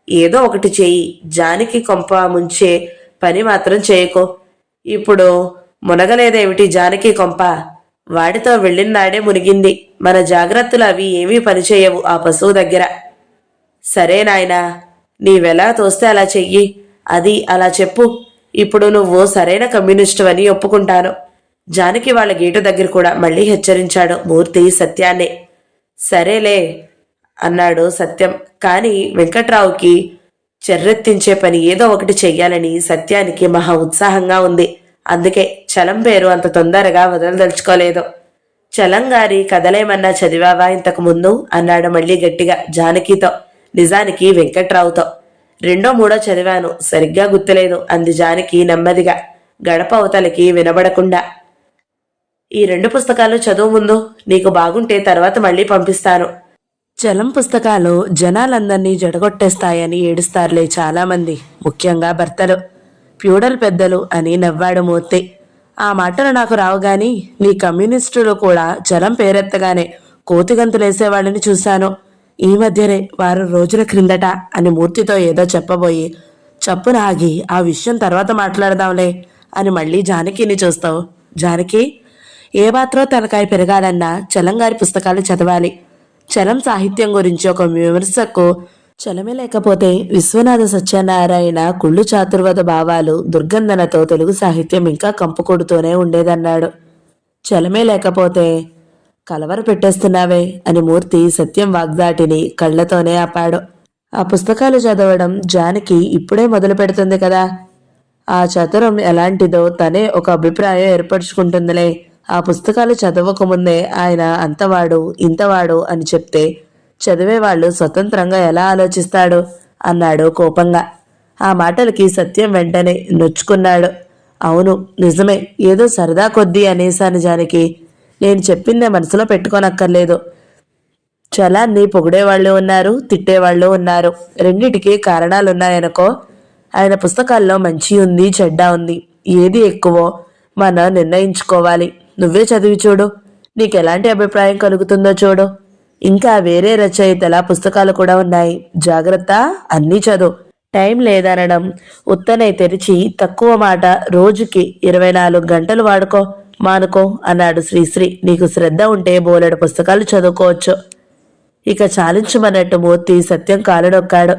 A: ఏదో ఒకటి చెయ్యి, జానకి కొంప ముంచే పని మాత్రం చేయకో. ఇప్పుడు మునగలేదేమిటి జానకి కొంప? వాడితో వెళ్ళినాడే మునిగింది. మన జాగ్రత్తలు అవి ఏమీ పనిచేయవు ఆ పశువు దగ్గర. సరే నాయనా, నీవెలా తోస్తే అలా చెయ్యి, అది అలా చెప్పు. ఇప్పుడు నువ్వు సరైన కమ్యూనిస్టు అని ఒప్పుకుంటాను. జానకి వాళ్ళ గేటు దగ్గర కూడా మళ్ళీ హెచ్చరించాడు మూర్తి సత్యాన్ని. సరేలే అన్నాడు సత్యం. కాని వెంకట్రావుకి చెర్రెత్తించే పని ఏదో ఒకటి చెయ్యాలని సత్యానికి మహా ఉత్సాహంగా ఉంది. అందుకే చలం పేరు అంత తొందరగా వదలదలుచుకోలేదు. చలంగారి కథలేమన్నా చదివావా ఇంతకు ముందు అన్నాడు మళ్ళీ గట్టిగా జానకితో. నిజానికి వెంకట్రావుతో. రెండో మూడో చదివాను, సరిగ్గా గుర్తులేదు అంది జానకి నెమ్మదిగా, గడప అవతలకి వినబడకుండా. ఈ 2 పుస్తకాలు చదువు ముందు, నీకు బాగుంటే తర్వాత మళ్ళీ పంపిస్తాను. చలం పుస్తకాలు జనాలందర్నీ జడగొట్టేస్తాయని ఏడుస్తారులే చాలామంది, ముఖ్యంగా భర్తలు, ప్యూడల్ పెద్దలు అని నవ్వాడు మూర్తి. ఆ మాటలు నాకు రావు గాని నీ కమ్యూనిస్టులు కూడా చలం పేరెత్తగానే కోతిగంతులేసేవాళ్ళని చూశాను. ఈ మధ్యనే వారం రోజుల క్రిందట అని మూర్తితో ఏదో చెప్పబోయి చప్పున ఆగి ఆ విషయం తర్వాత మాట్లాడదాంలే అని మళ్ళీ జానకిని చూస్తావు. జానకి, ఏ మాత్రం తనకాయ పెరగాలన్నా చలంగారి పుస్తకాలు చదవాలి. చలం సాహిత్యం గురించి ఒక విమర్శకు చలమే లేకపోతే విశ్వనాథ సత్యనారాయణ కుళ్ళు చాతుర్వద భావాలు దుర్గంధనతో తెలుగు సాహిత్యం ఇంకా కంపు కొడుతూనే ఉండేదన్నాడు. చలమే లేకపోతే కలవర పెట్టేస్తున్నావే అని మూర్తి సత్యం వాగ్దాటిని కళ్లతోనే ఆపాడు. ఆ పుస్తకాలు చదవడం జానకి ఇప్పుడే మొదలు పెడుతుంది కదా. ఆ చతురం ఎలాంటిదో తనే ఒక అభిప్రాయం ఏర్పరచుకుంటుందిలే. ఆ పుస్తకాలు చదవకముందే ఆయన అంతవాడు ఇంతవాడు అని చెప్తే చదివేవాళ్ళు స్వతంత్రంగా ఎలా ఆలోచిస్తాడు అన్నాడు కోపంగా. ఆ మాటలకి సత్యం వెంటనే నొచ్చుకున్నాడు. అవును నిజమే, ఏదో సరదా కొద్దీ అనేశాను జానకి. నేను చెప్పిందే మనసులో పెట్టుకోనక్కర్లేదు. చలాన్ని పొగిడేవాళ్ళు ఉన్నారు, తిట్టేవాళ్ళు ఉన్నారు. రెండిటికి కారణాలున్నాయనుకో. ఆయన పుస్తకాల్లో మంచి ఉంది, చెడ్డ ఉంది. ఏది ఎక్కువో మనం నిర్ణయించుకోవాలి. నువ్వే చదివి చూడు, నీకెలాంటి అభిప్రాయం కలుగుతుందో చూడు. ఇంకా వేరే రచయితల పుస్తకాలు కూడా ఉన్నాయి. జాగ్రత్త, అన్నీ చదువు. టైం లేదనడం ఉత్తనే తెరిచి తక్కువ మాట రోజుకి 24 గంటలు వాడుకో, మానుకో అన్నాడు శ్రీశ్రీ. నీకు శ్రద్ధ ఉంటే బోలెడు పుస్తకాలు చదువుకోవచ్చు. ఇక చాలించమన్నట్టు మూర్తి సత్యం కాలు నొక్కాడు.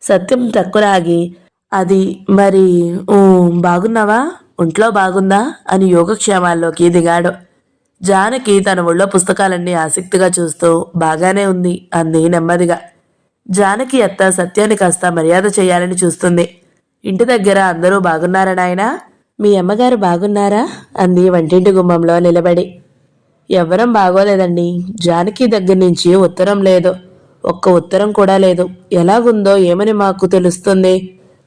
A: సత్యం తక్కువలాగి అది మరి బాగున్నావా, ఒంట్లో బాగుందా అని యోగక్షేమాల్లోకి దిగాడు. జానకి తన ఒళ్ళో పుస్తకాలన్నీ ఆసక్తిగా చూస్తూ బాగానే ఉంది అంది నెమ్మదిగా. జానకి అత్త సత్యాన్ని కాస్త మర్యాద చేయాలని చూస్తుంది. ఇంటి దగ్గర అందరూ బాగున్నారా నాయనా? మీ అమ్మగారు బాగున్నారా అంది వంటింటి గుమ్మంలో నిలబడి. ఎవ్వరం బాగోలేదండి. జానకి దగ్గర నుంచి ఉత్తరం లేదు, ఒక్క ఉత్తరం కూడా లేదు. ఎలాగుందో ఏమని మాకు తెలుస్తుంది?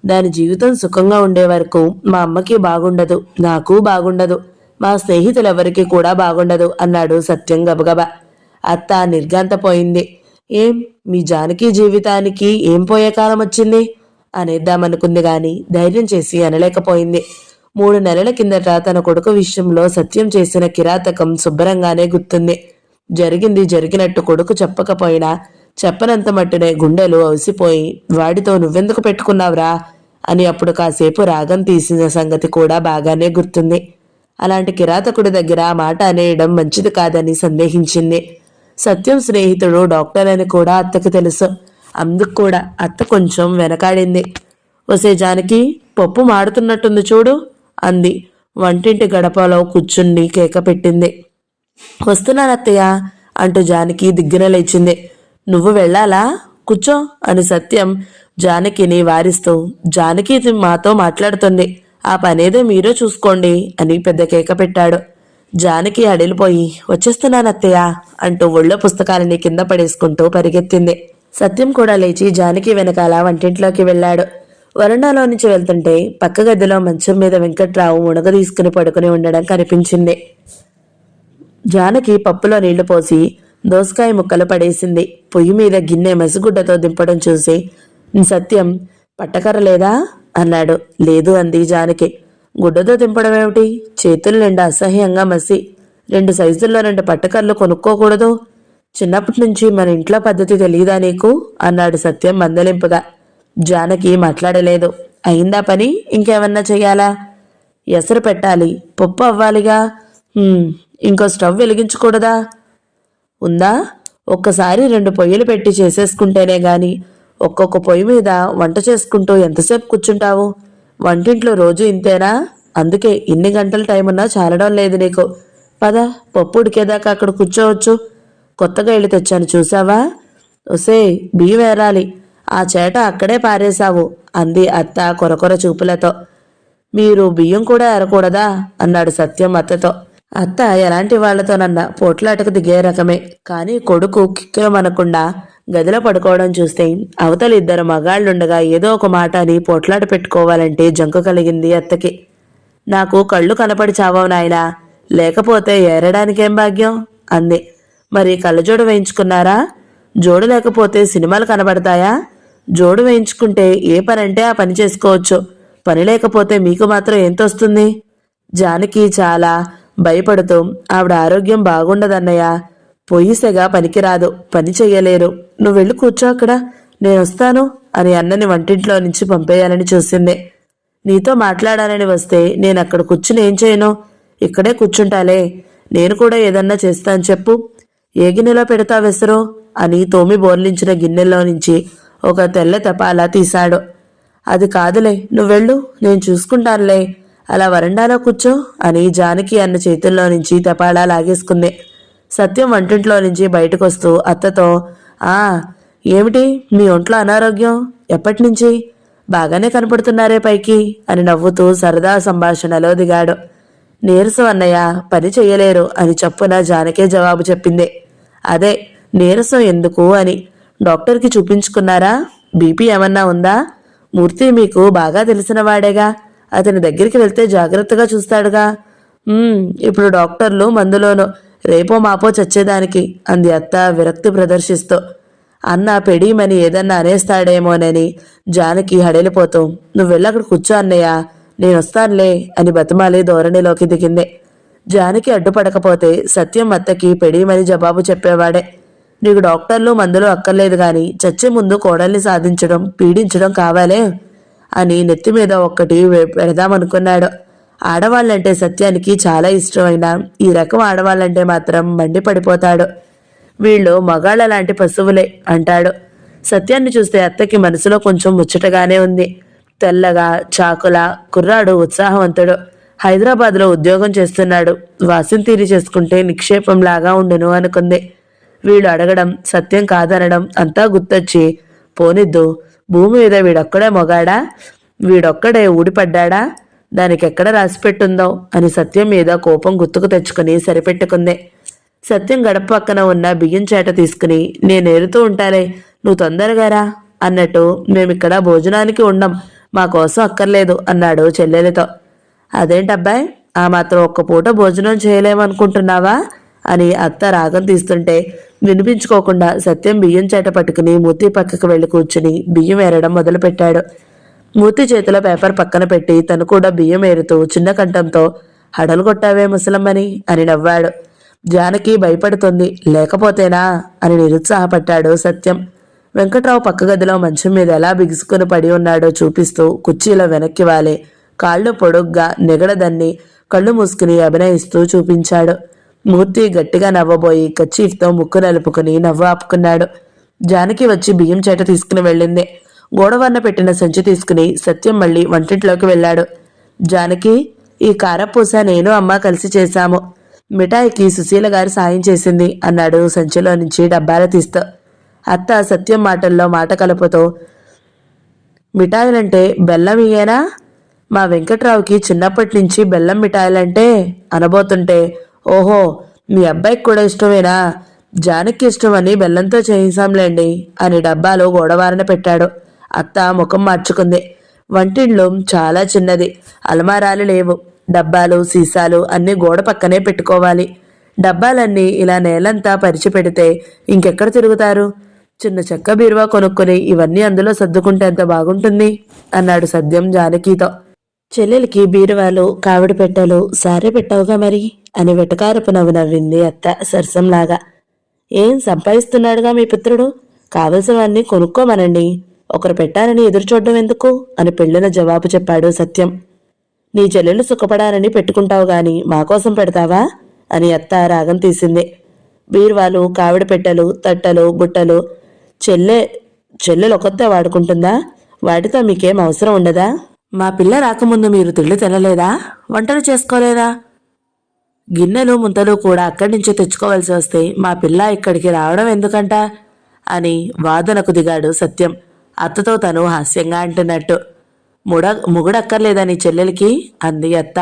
A: దాని జీవితం సుఖంగా ఉండే వరకు మా అమ్మకి బాగుండదు, నాకు బాగుండదు, మా స్నేహితులెవరికి కూడా బాగుండదు అన్నాడు సత్యం గబగబా. అత్త నిర్ఘాంతపోయింది. ఏం మీ జానకి జీవితానికి ఏం పోయే కాలం వచ్చింది అనేద్దామనుకుంది గాని ధైర్యం చేసి అనలేకపోయింది. 3 నెలల కిందట తన కొడుకు విషయంలో సత్యం చేసిన కిరాతకం శుభ్రంగానే గుర్తుంది. జరిగింది జరిగినట్టు కొడుకు చెప్పకపోయినా చెప్పనంత మట్టునే గుండెలు అవిసిపోయి వాడితో నువ్వెందుకు పెట్టుకున్నావురా అని అప్పుడు కాసేపు రాగం తీసిన సంగతి కూడా బాగానే గుర్తుంది. అలాంటి కిరాతకుడి దగ్గర ఆ మాట అనేయడం మంచిది కాదని సందేహించింది. సత్యం స్నేహితుడు డాక్టర్ అని కూడా అత్తకు తెలుసు. అందుకు కూడా అత్త కొంచెం వెనకాడింది. ఒసే జానకి, పప్పు మాడుతున్నట్టుంది చూడు అంది. వంటింటి గడపలో కూర్చుండి కేక పెట్టింది. వస్తున్నానత్తయ్య అంటూ జానకి దిగ్గున లేచింది. నువ్వు వెళ్ళాలా? కూర్చో అని సత్యం జానకిని వారిస్తూ, జానకి మాతో మాట్లాడుతుంది, ఆ పనేదో మీరే చూసుకోండి అని పెద్ద కేక పెట్టాడు. జానకి అడిలిపోయి వచ్చేస్తున్నానత్తయ్య అంటూ ఒళ్ళో పుస్తకాలని కింద పడేసుకుంటూ పరిగెత్తింది. సత్యం కూడా లేచి జానకి వెనకాల వంటింట్లోకి వెళ్ళాడు. వరండాలో నుంచి వెళ్తుంటే పక్క గదిలో మంచం మీద వెంకట్రావు మునగ తీసుకుని పడుకుని ఉండడం కనిపించింది. జానకి పప్పులో నీళ్లు పోసి దోసకాయ ముక్కలు పడేసింది. పొయ్యి మీద గిన్నె మసిగుడ్డతో దింపడం చూసి సత్యం పట్టకర్ర లేదా అన్నాడు. లేదు అంది జానకి. గుడ్డతో దింపడం ఏమిటి? చేతులు నిండా అసహ్యంగా మసి. 2 సైజుల్లో 2 పట్టకర్రలు కొనుక్కోకూడదు? చిన్నప్పటి నుంచి మన ఇంట్లో పద్ధతి తెలియదా నీకు అన్నాడు సత్యం మందలింపుగా. జానకి మాట్లాడలేదు. అయిందా పని? ఇంకేమన్నా చెయ్యాలా? ఎసరు పెట్టాలి, పప్పు అవ్వాలిగా. ఇంకో స్టవ్ వెలిగించకూడదా? ఉందా? ఒక్కసారి 2 పొయ్యిలు పెట్టి చేసేసుకుంటేనే గాని ఒక్కొక్క పొయ్యి మీద వంట చేసుకుంటూ ఎంతసేపు కూర్చుంటావు? వంటింట్లో రోజు ఇంతేనా? అందుకే ఇన్ని గంటల టైం ఉన్నా చాలడం లేదు నీకు. పద, పప్పు ఉడికేదాకా అక్కడ కూర్చోవచ్చు. కొత్తగా ఇల్లు తెచ్చాను చూసావా? ఒసే, బియ్యం ఏరాలి. ఆ చేట అక్కడే పారేశావు అంది అత్త కొరకొర చూపులతో. మీరు బియ్యం కూడా ఏరకూడదా అన్నాడు సత్యం అత్తతో. అత్త ఎలాంటి వాళ్లతోనన్నా పోట్లాటకు దిగే రకమే. కానీ కొడుకు కిక్కిరమనకుండా గదిలో పడుకోవడం చూస్తే అవతల 2 మగాళ్లుండగా ఏదో ఒక మాట అని పోట్లాట పెట్టుకోవాలంటే జంకు కలిగింది అత్తకి. నాకు కళ్ళు కనపడి చావవు నాయనా, లేకపోతే ఏరడానికేం భాగ్యం అంది. మరి కళ్ళజోడు వేయించుకున్నారా? జోడు లేకపోతే సినిమాలు కనబడతాయా? జోడు వేయించుకుంటే ఏ పనంటే ఆ పని చేసుకోవచ్చు. పని లేకపోతే మీకు మాత్రం ఎంతొస్తుంది? జానకి చాలా భయపడుతూ ఆవిడ ఆరోగ్యం బాగుండదన్నయ్య. పొయ్యిసెగా పనికిరాదు, పని చెయ్యలేరు. నువ్వు వెళ్ళి కూర్చో అక్కడ, నేనొస్తాను అని అన్నని వంటింట్లో నుంచి పంపేయాలని చూసింది. నీతో మాట్లాడాలని వస్తే నేను అక్కడ కూర్చుని ఏం చేయను? ఇక్కడే కూర్చుంటాలే. నేను కూడా ఏదన్నా చేస్తాను చెప్పు. ఏ గిన్నెలో పెడతా వెసరు అని తోమి బోర్లించిన గిన్నెలో నుంచి ఒక తెల్ల తపాలా తీశాడు. అది కాదులే, నువ్వెళ్ళు, నేను చూసుకుంటానులే. అలా వరండాలో కూర్చో అని జానకి అన్న చేతుల్లో నుంచి తపాలా లాగేసుకుంది. సత్యం వంటింట్లో నుంచి బయటకొస్తూ అత్తతో, ఏమిటి మీ ఒంట్లో అనారోగ్యం? ఎప్పటినుంచి? బాగానే కనపడుతున్నారే పైకి అని నవ్వుతూ సరదా సంభాషణలో దిగాడు. నీరసం అన్నయ్య, పని చెయ్యలేరు అని చప్పున జానకే జవాబు చెప్పింది. అదే, నీరసం ఎందుకు అని. డాక్టర్కి చూపించుకున్నారా? బీపీ ఏమన్నా ఉందా? మూర్తి మీకు బాగా తెలిసిన వాడేగా, అతని దగ్గరికి వెళ్తే జాగ్రత్తగా చూస్తాడుగా. ఇప్పుడు డాక్టర్లు మందులోనూ రేపో మాపో చచ్చేదానికి అంది అత్త విరక్తి ప్రదర్శిస్తూ. అన్న పెడీమని ఏదన్నా అనేస్తాడేమోనని జానకి హడలిపోతూ, నువ్వెళ్ళక్కడ కూర్చో అన్నయ్య, నేనొస్తానులే అని బతిమాలి ధోరణిలోకి దిగింది. జానకి అడ్డుపడకపోతే సత్యం అత్తకి పెడీమని జవాబు చెప్పేవాడే. నీకు డాక్టర్లు మందులు అక్కర్లేదు గాని చచ్చే ముందు కోడల్ని సాధించడం, పీడించడం కావాలే అని నెత్తిమీద ఒక్కటి పెడదామనుకున్నాడు. ఆడవాళ్ళంటే సత్యానికి చాలా ఇష్టమైన ఈ రకం ఆడవాళ్ళంటే మాత్రం మండిపడిపోతాడు. వీళ్ళు మగాళ్ళ లాంటి పశువులే అంటాడు. సత్యాన్ని చూస్తే అత్తకి మనసులో కొంచెం ముచ్చటగానే ఉంది. తెల్లగా చాకుల కుర్రాడు, ఉత్సాహవంతుడు. హైదరాబాద్లో ఉద్యోగం చేస్తున్నాడు. వాసింతీరి చేసుకుంటే నిక్షేపంలాగా ఉండును అనుకుంది. వీళ్ళు అడగడం, సత్యం కాదనడం అంతా గుర్తొచ్చి, పోనిద్దు, భూమి మీద వీడొక్కడే మొగాడా? వీడొక్కడే ఊడిపడ్డాడా? దానికెక్కడ రాసిపెట్టుందో అని సత్యం మీద కోపం గుర్తుకు తెచ్చుకుని సరిపెట్టుకుంది. సత్యం గడప పక్కన ఉన్న బియ్యం చేట తీసుకుని, నేనేరుతూ ఉంటాలే, నువ్వు తొందరగా రా అన్నట్టు, మేమిక్కడ భోజనానికి ఉండం, మా కోసం అక్కర్లేదు అన్నాడు చెల్లెలితో. అదేంటబ్బాయ్, ఆ మాత్రం ఒక్క పూట భోజనం చేయలేమనుకుంటున్నావా అని అత్త రాగం తీస్తుంటే వినిపించుకోకుండా సత్యం బియ్యం చేట పట్టుకుని మూర్తి పక్కకు వెళ్లి కూర్చుని బియ్యం ఏరడం మొదలుపెట్టాడు. మూర్తి చేతిలో పేపర్ పక్కన పెట్టి తను కూడా బియ్యం ఏరుతూ చిన్న కంఠంతో, హడలు కొట్టావే ముసలమ్మని అని నవ్వాడు. జానకి భయపడుతుంది. లేకపోతేనా అని నిరుత్సాహపడ్డాడు సత్యం. వెంకట్రావు పక్క గదిలో మంచం మీద ఎలా బిగుసుకుని పడి ఉన్నాడో చూపిస్తూ కుర్చీలో వెనక్కి వాలి కాళ్ళు పొడుగ్గా నిగడదన్ని కళ్ళు మూసుకుని అభినయిస్తూ చూపించాడు. మూర్తి గట్టిగా నవ్వబోయి కచ్చీఫ్తో ముక్కు నలుపుకుని నవ్వు ఆపుకున్నాడు. జానకి వచ్చి బియ్యం చేట తీసుకుని వెళ్ళింది. గోడవన్న పెట్టిన సంచి తీసుకుని సత్యం మళ్ళీ వంటింట్లోకి వెళ్ళాడు. జానకి, ఈ కారపూస నేను అమ్మ కలిసి చేశాము. మిఠాయికి సుశీల గారు సాయం చేసింది అన్నాడు సంచిలో నుంచి డబ్బాలు తీస్తూ. అత్త సత్యం మాటల్లో మాట కలుపుతూ, మిఠాయిలంటే బెల్లం ఇయ్యేనా? మా వెంకట్రావుకి చిన్నప్పటి నుంచి బెల్లం మిఠాయిలంటే అనబోతుంటే, ఓహో, మీ అబ్బాయికి కూడా ఇష్టమేనా? జానకి ఇష్టమని బెల్లంతో చేయించాంలేండి అని డబ్బాలో గోడవారన పెట్టాడు. అత్త ముఖం మార్చుకుంది. వంటింట్లో చాలా చిన్నది. అలమారాలు లేవు. డబ్బాలు సీసాలు అన్నీ గోడ పక్కనే పెట్టుకోవాలి. డబ్బాలన్నీ ఇలా నేలంతా పరిచి పెడితే ఇంకెక్కడ తిరుగుతారు? చిన్న చెక్క బీరువా కొనుక్కొని ఇవన్నీ అందులో సర్దుకుంటే ఎంత బాగుంటుంది అన్నాడు సత్యం జానకితో. చెల్లెలికి బీరువాలు కావిడి పెట్టెలు సారే పెట్టవుగా మరి అని వెటకారపు నవ్వు నవ్వింది అత్త సరసంలాగా. ఏం సంపాదిస్తున్నాడుగా మీ పుత్రుడు, కావలసినవన్నీ కొనుక్కోమనండి, ఒకరు పెట్టాలని ఎదురు చూడడం ఎందుకు అని పెళ్ళిన జవాబు చెప్పాడు సత్యం. నీ చెల్లెలు సుఖపడాలని పెట్టుకుంటావు గాని మాకోసం పెడతావా అని అత్త రాగం తీసింది. బీరువాలు కావిడి పెట్టెలు తట్టలు బుట్టలు చెల్లెలు ఒకతే వాడుకుంటుందా? వాటితో మీకేం అవసరం ఉండదా? మా పిల్ల రాకముందు మీరు తిండి తినలేదా? వంటలు చేసుకోలేదా? గిన్నెలు ముంతలు కూడా అక్కడి నుంచే తెచ్చుకోవాల్సి వస్తే మా పిల్ల ఇక్కడికి రావడం ఎందుకంట అని వాదనకు దిగాడు సత్యం, అత్తతో తను హాస్యంగా అంటున్నట్టు. ముగుడక్కర్లేదా నీ చెల్లెలికి అంది అత్త.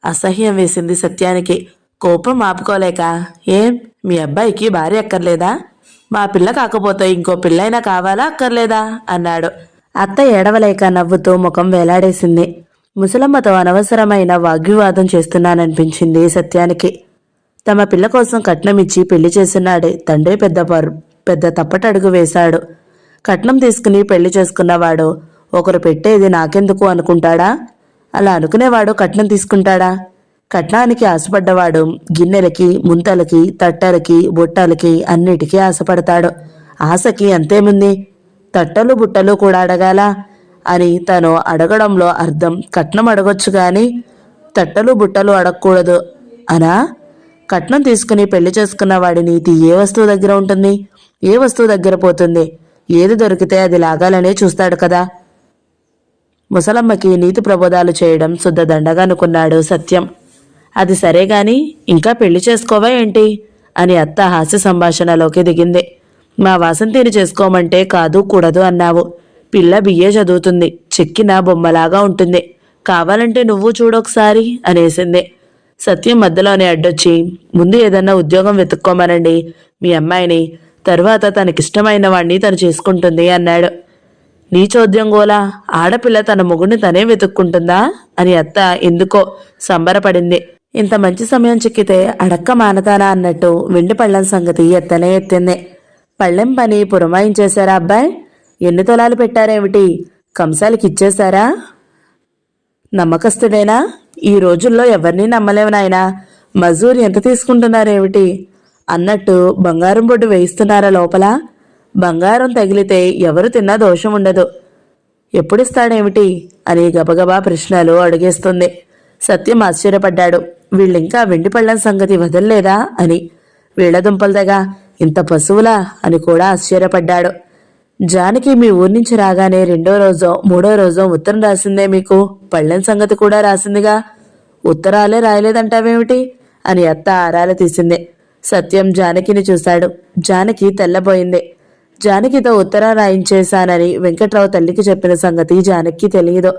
A: అసహ్యం వేసింది సత్యానికి. కోపం ఆపుకోలేక, ఏం మీ అబ్బాయికి భార్య అక్కర్లేదా? మా పిల్ల కాకపోతే ఇంకో పిల్లైనా కావాలా అక్కర్లేదా అన్నాడు. అత్త ఏడవలేక నవ్వుతూ ముఖం వేలాడేసింది. ముసలమ్మతో అనవసరమైన వాగ్వివాదం చేస్తున్నాననిపించింది సత్యానికి. తమ పిల్ల కోసం కట్నం ఇచ్చి పెళ్లి చేస్తున్నాడే తండ్రి పెద్ద తప్పటడుగు వేశాడు. కట్నం తీసుకుని పెళ్లి చేసుకున్నవాడు ఒకరు పెట్టేది నాకెందుకు అనుకుంటాడా? అలా అనుకునేవాడు కట్నం తీసుకుంటాడా? కట్నానికి ఆశపడ్డవాడు గిన్నెలకి ముంతలకి తట్టలకి బుట్టలకి అన్నిటికీ ఆశపడతాడు. ఆశకి అంతేముంది, తట్టలు బుట్టలు కూడా అడగాల అని తను అడగడంలో అర్థం కట్నం అడగొచ్చు గాని తట్టలు బుట్టలు అడగకూడదు అనా? కట్నం తీసుకుని పెళ్లి చేసుకున్న వాడి నీతి ఏ వస్తువు దగ్గర ఉంటుంది? ఏ వస్తువు దగ్గర పోతుంది? ఏది దొరికితే అది లాగాలనే చూస్తాడు కదా. ముసలమ్మకి నీతి ప్రబోధాలు చేయడం శుద్ధ దండగా అనుకున్నాడు సత్యం. అది సరేగాని ఇంకా పెళ్లి చేసుకోవా ఏంటి అని అత్త హాస్య సంభాషణలోకి దిగింది. మా వాసంతిని చేసుకోమంటే కాదు కూడదు అన్నావు. పిల్ల బిఏ చదువుతుంది, చెక్కిన బొమ్మలాగా ఉంటుంది, కావాలంటే నువ్వు చూడొకసారి అనేసింది. సత్యం మధ్యలోనే అడ్డొచ్చి, ముందు ఏదన్నా ఉద్యోగం వెతుక్కోమనండి మీ అమ్మాయిని, తరువాత తనకిష్టమైన వాణ్ణి తను చేసుకుంటుంది అన్నాడు. నీ చోద్యంగోలా, ఆడపిల్ల తన మొగుడిని తనే వెతుక్కుంటుందా అని అత్త ఎందుకో సంబరపడింది. ఇంత మంచి సమయం చిక్కితే అడక్క మానతానా అన్నట్టు వెండి పళ్ళం సంగతి ఎత్తనే ఎత్తింది. పళ్ళెం పని పురమాయించేశారా అబ్బాయి? ఎన్ని తొలాలు పెట్టారేమిటి? కంసాలకి ఇచ్చేశారా? నమ్మకస్తుడేనా? ఈ రోజుల్లో ఎవరినీ నమ్మలేవు నాయనా. మజూరి ఎంత తీసుకుంటున్నారేమిటి అన్నట్టు బంగారం బొడ్డు వేయిస్తున్నారా లోపల? బంగారం తగిలితే ఎవరు తిన్నా దోషం ఉండదు. ఎప్పుడిస్తాడేమిటి అని గబగబా ప్రశ్నలు అడిగేస్తుంది. సత్యం ఆశ్చర్యపడ్డాడు. వీళ్ళింకా వెండి పళ్ళం సంగతి వదల్లేదా అని. వీళ్ల దుంపలదగా ఇంత పశువులా అని కూడా ఆశ్చర్యపడ్డాడు. జానకి మీ ఊరి నుంచి రాగానే 2వ రోజో 3వ రోజో ఉత్తరం రాసిందే మీకు. పళ్ళెం సంగతి కూడా రాసిందిగా. ఉత్తరాలే రాయలేదంటావేమిటి అని అత్త ఆరాల తీసింది. సత్యం జానకిని చూశాడు. జానకి తెల్లబోయింది. జానకితో ఉత్తరం రాయించేశానని వెంకట్రావు తల్లికి చెప్పిన సంగతి జానకి తెలియదు.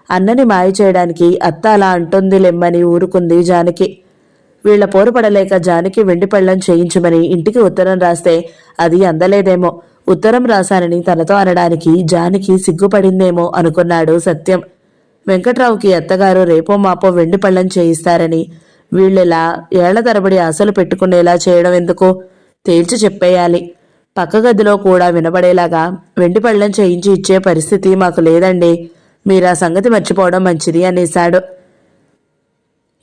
A: అన్నని మాయ చేయడానికి అత్త అలా అంటుంది లెమ్మని ఊరుకుంది జానకి. వీళ్ల పోరు పడలేక జానకి వెండి పళ్ళం చేయించమని ఇంటికి ఉత్తరం రాస్తే అది అందలేదేమో. ఉత్తరం రాశానని తనతో అనడానికి జానకి సిగ్గుపడిందేమో అనుకున్నాడు సత్యం. వెంకట్రావుకి అత్తగారు రేపో మాపో వెండి పళ్ళం చేయిస్తారని వీళ్ళెలా ఏళ్ల తరబడి ఆశలు పెట్టుకునేలా చేయడం ఎందుకు? తేల్చి చెప్పేయాలి. పక్క గదిలో కూడా వినబడేలాగా వెండి పళ్ళం చేయించి ఇచ్చే పరిస్థితి మాకు లేదండి, మీరా సంగతి మర్చిపోవడం మంచిది అనేశాడు.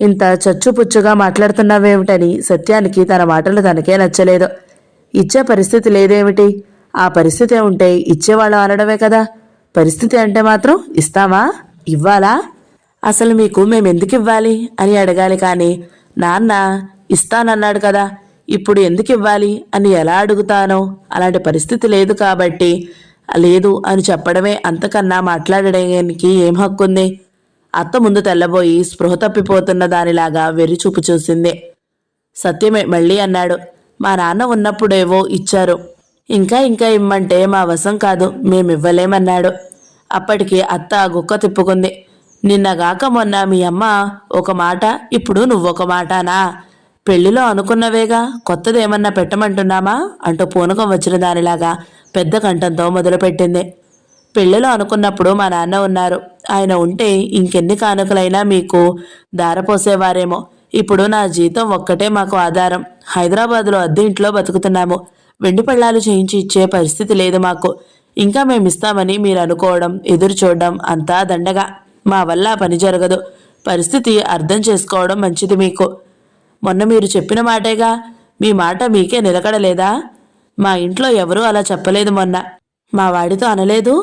A: ఇంత చచ్చుపుచ్చుగా మాట్లాడుతున్నావేమిటని సత్యానికి తన మాటలు తనకే నచ్చలేదు. ఇచ్చే పరిస్థితి లేదేమిటి? ఆ పరిస్థితి ఉంటే ఇచ్చేవాళ్ళం అనడమే కదా. పరిస్థితి అంటే మాత్రం ఇస్తామా? ఇవ్వాలా? అసలు మీకు మేమెందుకు ఇవ్వాలి అని అడగాలి కానీ నాన్న ఇస్తానన్నాడు కదా, ఇప్పుడు ఎందుకు ఇవ్వాలి అని ఎలా అడుగుతానో? అలాంటి పరిస్థితి లేదు కాబట్టి లేదు అని చెప్పడమే, అంతకన్నా మాట్లాడడానికి ఏం హక్కుంది? అత్త ముందు తెల్లబోయి స్పృహ తప్పిపోతున్న దానిలాగా వెర్రిచూపు చూసింది. సత్యమే మళ్ళీ అన్నాడు, మా నాన్న ఉన్నప్పుడేవో ఇచ్చారు, ఇంకా ఇంకా ఇమ్మంటే మా వశం కాదు, మేమివ్వలేమన్నాడు. అప్పటికి అత్త గుక్క తిప్పుకుంది. నిన్నగాక మొన్న మీ అమ్మ ఒక మాట, ఇప్పుడు నువ్వొక మాటానా? పెళ్లిలో అనుకున్నవేగా, కొత్తదేమన్నా పెట్టమంటున్నామా అంటూ పూనకం వచ్చిన దానిలాగా పెద్ద కంఠంతో మొదలుపెట్టింది. పెళ్ళిలో అనుకున్నప్పుడు మా నాన్న ఉన్నారు. ఆయన ఉంటే ఇంకెన్ని కానుకలైనా మీకు దారపోసేవారేమో. ఇప్పుడు నా జీతం ఒక్కటే మాకు ఆధారం. హైదరాబాదులో అద్దె ఇంట్లో బతుకుతున్నాము. వెండి పళ్ళాలు చేయించి ఇచ్చే పరిస్థితి లేదు మాకు. ఇంకా మేమిస్తామని మీరు అనుకోవడం, ఎదురు చూడడం అంతా దండగా. మా వల్ల పని జరగదు. పరిస్థితి అర్థం చేసుకోవడం మంచిది మీకు. మొన్న మీరు చెప్పిన మాటేగా, మీ మాట మీకే నిలకడలేదా? మా ఇంట్లో ఎవరూ అలా చెప్పలేదు మొన్న. మా వాడితో అనలేదు?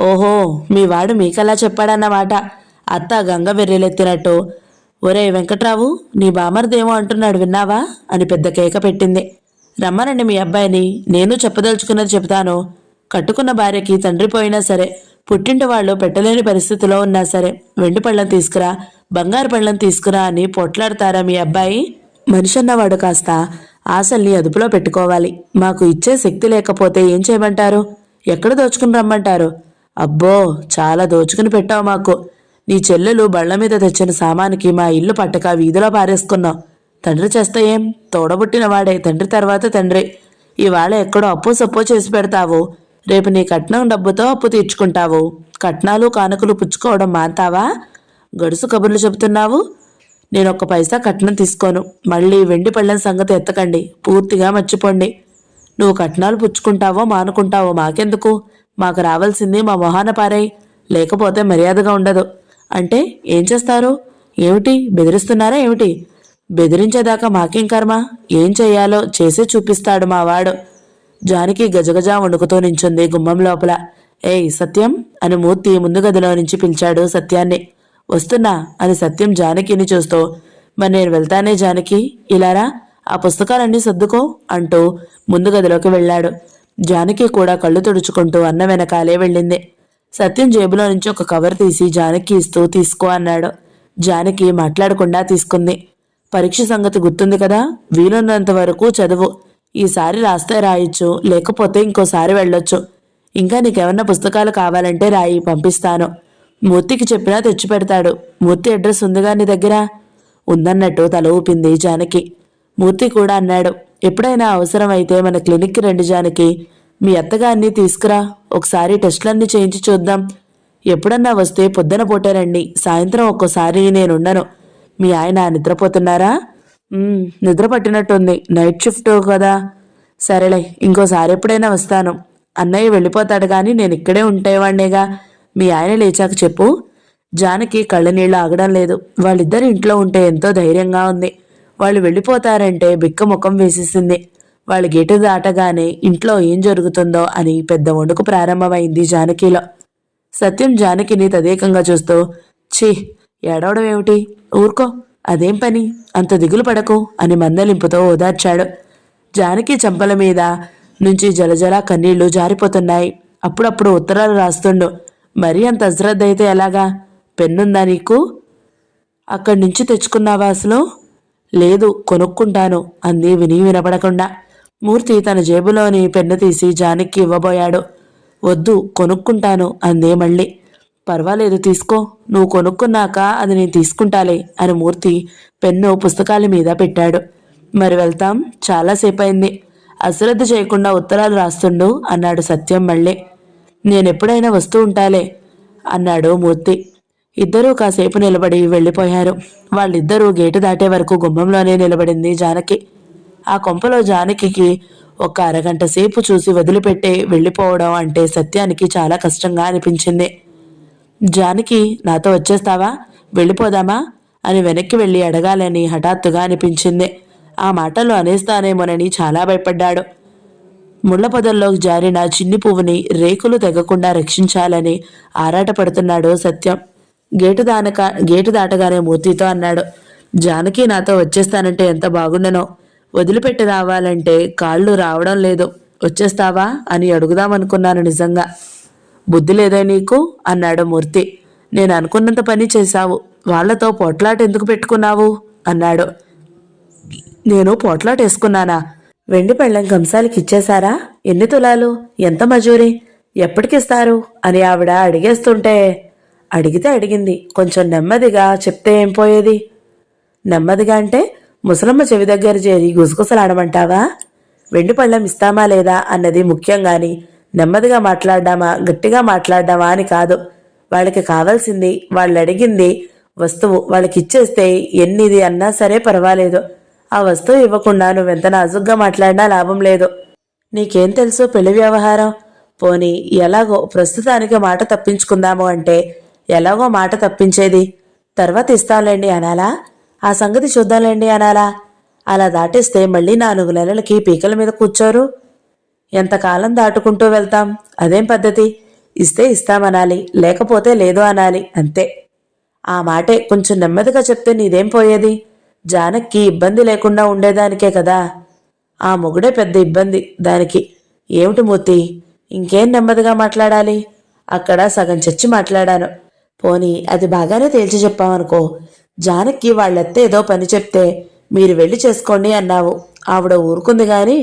A: ఓహో, మీ వాడు మీకలా చెప్పాడన్నమాట. అత్త గంగ వెర్రెలెత్తినట్టు. ఒరే వెంకట్రావు, నీ బామర్దేమో అంటున్నాడు విన్నావా అని పెద్ద కేక పెట్టింది. రమ్మనండి మీ అబ్బాయిని, నేను చెప్పదలుచుకున్నది చెబుతాను. కట్టుకున్న భార్యకి తండ్రి పోయినా సరే, పుట్టింటి వాళ్ళు పెట్టలేని పరిస్థితిలో ఉన్నా సరే, వెండి పళ్ళం తీసుకురా, బంగారు పళ్ళం తీసుకురా అని పొట్లాడతారా మీ అబ్బాయి? మనిషి అన్నవాడు కాస్త ఆశల్ని అదుపులో పెట్టుకోవాలి. మాకు ఇచ్చే శక్తి లేకపోతే ఏం చేయమంటారు? ఎక్కడ దోచుకుని రమ్మంటారు? అబ్బో, చాలా దోచుకుని పెట్టావు మాకు. నీ చెల్లెలు బళ్ల మీద తెచ్చిన సామానికి మా ఇల్లు పట్టక వీధిలో పారేసుకున్నావు. తండ్రి చేస్తే ఏం? తోడబుట్టిన వాడే తండ్రి తర్వాత తండ్రి. ఇవాళ ఎక్కడో అప్పు సప్పు చేసి పెడతావు, రేపు నీ కట్నం డబ్బుతో అప్పు తీర్చుకుంటావు. కట్నాలు కానుకలు పుచ్చుకోవడం మాంతావా? గడుసు కబుర్లు చెబుతున్నావు. నేనొక్క పైసా కట్నం తీసుకోను. మళ్ళీ వెండి పళ్ళని సంగతి ఎత్తకండి, పూర్తిగా మర్చిపోండి. నువ్వు కట్నాలు పుచ్చుకుంటావో మానుకుంటావో మాకెందుకు? మాకు రావాల్సింది మా మొహాన పారాయి, లేకపోతే మర్యాదగా ఉండదు. అంటే ఏం చేస్తారు? ఏమిటి, బెదిరిస్తున్నారా ఏమిటి? బెదిరించేదాకా మాకేం కర్మ? ఏం చెయ్యాలో చేసే చూపిస్తాడు మా వాడు. జానకి గజగజా వణుకుతూ నించుంది గుమ్మం లోపల. ఏయ్ సత్యం అని మూర్తి ముందు గదిలో నుంచి పిలిచాడు సత్యాన్ని. వస్తున్నా అని సత్యం జానకిని చూస్తూ, మరి నేను వెళ్తానే జానకి, ఇలారా, ఆ పుస్తకాలన్నీ సర్దుకో అంటూ ముందు గదిలోకి వెళ్ళాడు. జానకి కూడా కళ్ళు తుడుచుకుంటూ అన్న వెనకాలే వెళ్ళింది. సత్యం జేబులో నుంచి ఒక కవర్ తీసి జానకి ఇస్తూ తీసుకో అన్నాడు. జానకి మాట్లాడకుండా తీసుకుంది. పరీక్ష సంగతి గుర్తుంది కదా, వీలున్నంత వరకు చదువు. ఈసారి రాస్తే రాయొచ్చు, లేకపోతే ఇంకోసారి వెళ్ళొచ్చు. ఇంకా నీకేమన్నా పుస్తకాలు కావాలంటే రాయి, పంపిస్తాను. మూర్తికి చెప్పినా తెచ్చిపెడతాడు. మూర్తి అడ్రస్ ఉందిగా నీ దగ్గర? ఉందన్నట్టు తల ఊపింది జానకి. మూర్తి కూడా అన్నాడు, ఎప్పుడైనా అవసరమైతే మన క్లినిక్కి రండి జానకి. మీ అత్తగారిని తీసుకురా, ఒకసారి టెస్టులన్నీ చేయించి చూద్దాం. ఎప్పుడన్నా వస్తే పొద్దున పూటే రండి, సాయంత్రం ఒక్కోసారి నేనుండను. మీ ఆయన నిద్రపోతున్నారా? నిద్ర పట్టినట్టుంది, నైట్ షిఫ్ట్ కదా. సరేలే, ఇంకోసారి ఎప్పుడైనా వస్తాను. అన్నయ్య వెళ్ళిపోతాడు గాని నేను ఇక్కడే ఉంటేవాణ్ణేగా. మీ ఆయన లేచాక చెప్పు. జానకి కళ్ళనీళ్ళు ఆగడం లేదు. వాళ్ళిద్దరు ఇంట్లో ఉంటే ఎంతో ధైర్యంగా ఉంది. వాళ్ళు వెళ్ళిపోతారంటే బిక్క ముఖం వేసేసింది. వాళ్ళ గేటు దాటగానే ఇంట్లో ఏం జరుగుతుందో అని పెద్ద వణుకు ప్రారంభమైంది జానకిలో. సత్యం జానకిని తదేకంగా చూస్తూ, ఛీ, ఏడవడం ఏమిటి, ఊరుకో, అదేం పని, అంత దిగులు పడకు అని మందలింపుతో ఓదార్చాడు. జానకి చెంపల మీద నుంచి జలజల కన్నీళ్లు జారిపోతున్నాయి. అప్పుడప్పుడు ఉత్తరాలు రాస్తుండు. మరీ అంత అశ్రద్ధ అయితే ఎలాగా? పెన్నుందా నీకు? అక్కడి నుంచి తెచ్చుకున్నావా అసలు? లేదు, కొనుక్కుంటాను అంది విని వినపడకుండా. మూర్తి తన జేబులోని పెన్ను తీసి జానకి ఇవ్వబోయాడు. వద్దు, కొనుక్కుంటాను అందే మళ్ళీ. పర్వాలేదు తీసుకో, నువ్వు కొనుక్కున్నాక అది నేను తీసుకుంటాలే అని మూర్తి పెన్ను పుస్తకాల మీద పెట్టాడు. మరి వెళ్తాం, చాలాసేపు అయింది. అశ్రద్ధ చేయకుండా ఉత్తరాలు రాస్తుండు అన్నాడు సత్యం మళ్ళీ. నేనెప్పుడైనా వస్తూ ఉంటాలే అన్నాడు మూర్తి. ఇద్దరూ కాసేపు నిలబడి వెళ్ళిపోయారు. వాళ్ళిద్దరూ గేటు దాటే వరకు గుమ్మంలోనే నిలబడింది జానకి. ఆ కొంపలో జానకి ఒక అరగంట సేపు చూసి వదిలిపెట్టే వెళ్ళిపోవడం అంటే సత్యానికి చాలా కష్టంగా అనిపించింది. జానకి, నాతో వచ్చేస్తావా, వెళ్ళిపోదామా అని వెనక్కి వెళ్ళి అడగాలని హఠాత్తుగా అనిపించింది. ఆ మాటలు అనేస్తానేమోనని చాలా భయపడ్డాడు. ముళ్ల పొదల్లోకి జారిన చిన్ని పువ్వుని రేకులు తెగకుండా రక్షించాలని ఆరాటపడుతున్నాడు సత్యం. గేటు దాటగానే మూర్తితో అన్నాడు, జానకి నాతో వచ్చేస్తానంటే ఎంత బాగుండనో. వదిలిపెట్టి రావాలంటే కాళ్ళు రావడం లేదు. వచ్చేస్తావా అని అడుగుదామనుకున్నాను నిజంగా. బుద్ధి లేదే నీకు అన్నాడు మూర్తి. నేను అనుకున్నంత పని చేశావు. వాళ్లతో పోట్లాట ఎందుకు పెట్టుకున్నావు అన్నాడు. నేను పోట్లాట వేసుకున్నానా? వెండి పళ్ళెం కంసాలకి ఇచ్చేశారా? ఎన్ని తులాలు, ఎంత మజూరీ, ఎప్పటికిస్తారు అని ఆవిడ అడిగేస్తుంటే, అడిగితే అడిగింది, కొంచెం నెమ్మదిగా చెప్తే ఏం పోయేది? నెమ్మదిగా అంటే ముసలమ్మ చెవి దగ్గర చేరి గుసగుసలాడమంటావా? వెండి పళ్ళెం ఇస్తామా లేదా అన్నది ముఖ్యంగాని నెమ్మదిగా మాట్లాడ్డామా గట్టిగా మాట్లాడ్డామా అని కాదు. వాళ్ళకి కావాల్సింది, వాళ్ళు అడిగింది వస్తువు వాళ్ళకి ఇచ్చేస్తే ఎన్నిది అన్నా సరే పర్వాలేదు. ఆ వస్తువు ఇవ్వకుండా నువ్వెంత నాజుగ్గా మాట్లాడినా లాభం లేదు. నీకేం తెలుసు పెళ్లి వ్యవహారం? పోనీ ఎలాగో ప్రస్తుతానికి మాట తప్పించుకుందాము అంటే ఎలాగో మాట తప్పించేది. తర్వాత ఇస్తాంలేండి అనాలా? ఆ సంగతి చూద్దాంలేండి అనాలా? అలా దాటేస్తే మళ్ళీ 4 నెలలకి పీకల మీద కూర్చోరు. ఎంతకాలం దాటుకుంటూ వెళ్తాం? అదేం పద్ధతి? ఇస్తే ఇస్తామనాలి, లేకపోతే లేదు అనాలి, అంతే. ఆ మాటే కొంచెం నెమ్మదిగా చెప్తే నీదేం పోయేది? జానక్కి ఇబ్బంది లేకుండా ఉండేదానికే కదా. ఆ మొగుడే పెద్ద ఇబ్బంది దానికి. ఏమిటి మూర్తి, ఇంకేం నెమ్మదిగా మాట్లాడాలి? అక్కడ సగం చచ్చి మాట్లాడాను. పోనీ అది బాగానే తేల్చి చెప్పావనుకో. జానక్కి వాళ్ళెత్తే ఏదో పని చెప్తే మీరు వెళ్ళి చేసుకోండి అన్నావు. ఆవిడ ఊరుకుంది గాని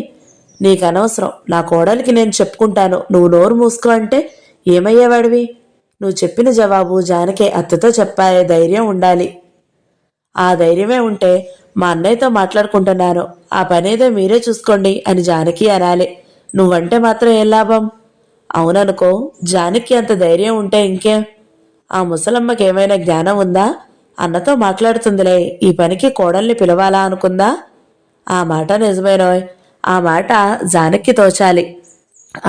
A: నీకనవసరం, నా కోడలికి నేను చెప్పుకుంటాను, నువ్వు నోరు మూసుకో అంటే ఏమయ్యేవాడివి? నువ్వు చెప్పిన జవాబు జానకి అత్తతో చెప్పాయే ధైర్యం ఉండాలి. ఆ ధైర్యమే ఉంటే మా అన్నయ్యతో మాట్లాడుకుంటున్నాను, ఆ పనేదో మీరే చూసుకోండి అని జానకి అనాలి. నువ్వంటే మాత్రం ఏం లాభం? అవుననుకో, జానకి అంత ధైర్యం ఉంటే ఇంకేం? ఆ ముసలమ్మకి ఏమైనా జ్ఞానం ఉందా? అన్నతో మాట్లాడుతుందిలే, ఈ పనికి కోడల్ని పిలవాలా అనుకుందా? ఆ మాట నిజమేనోయ్. ఆ మాట జానకి తోచాలి.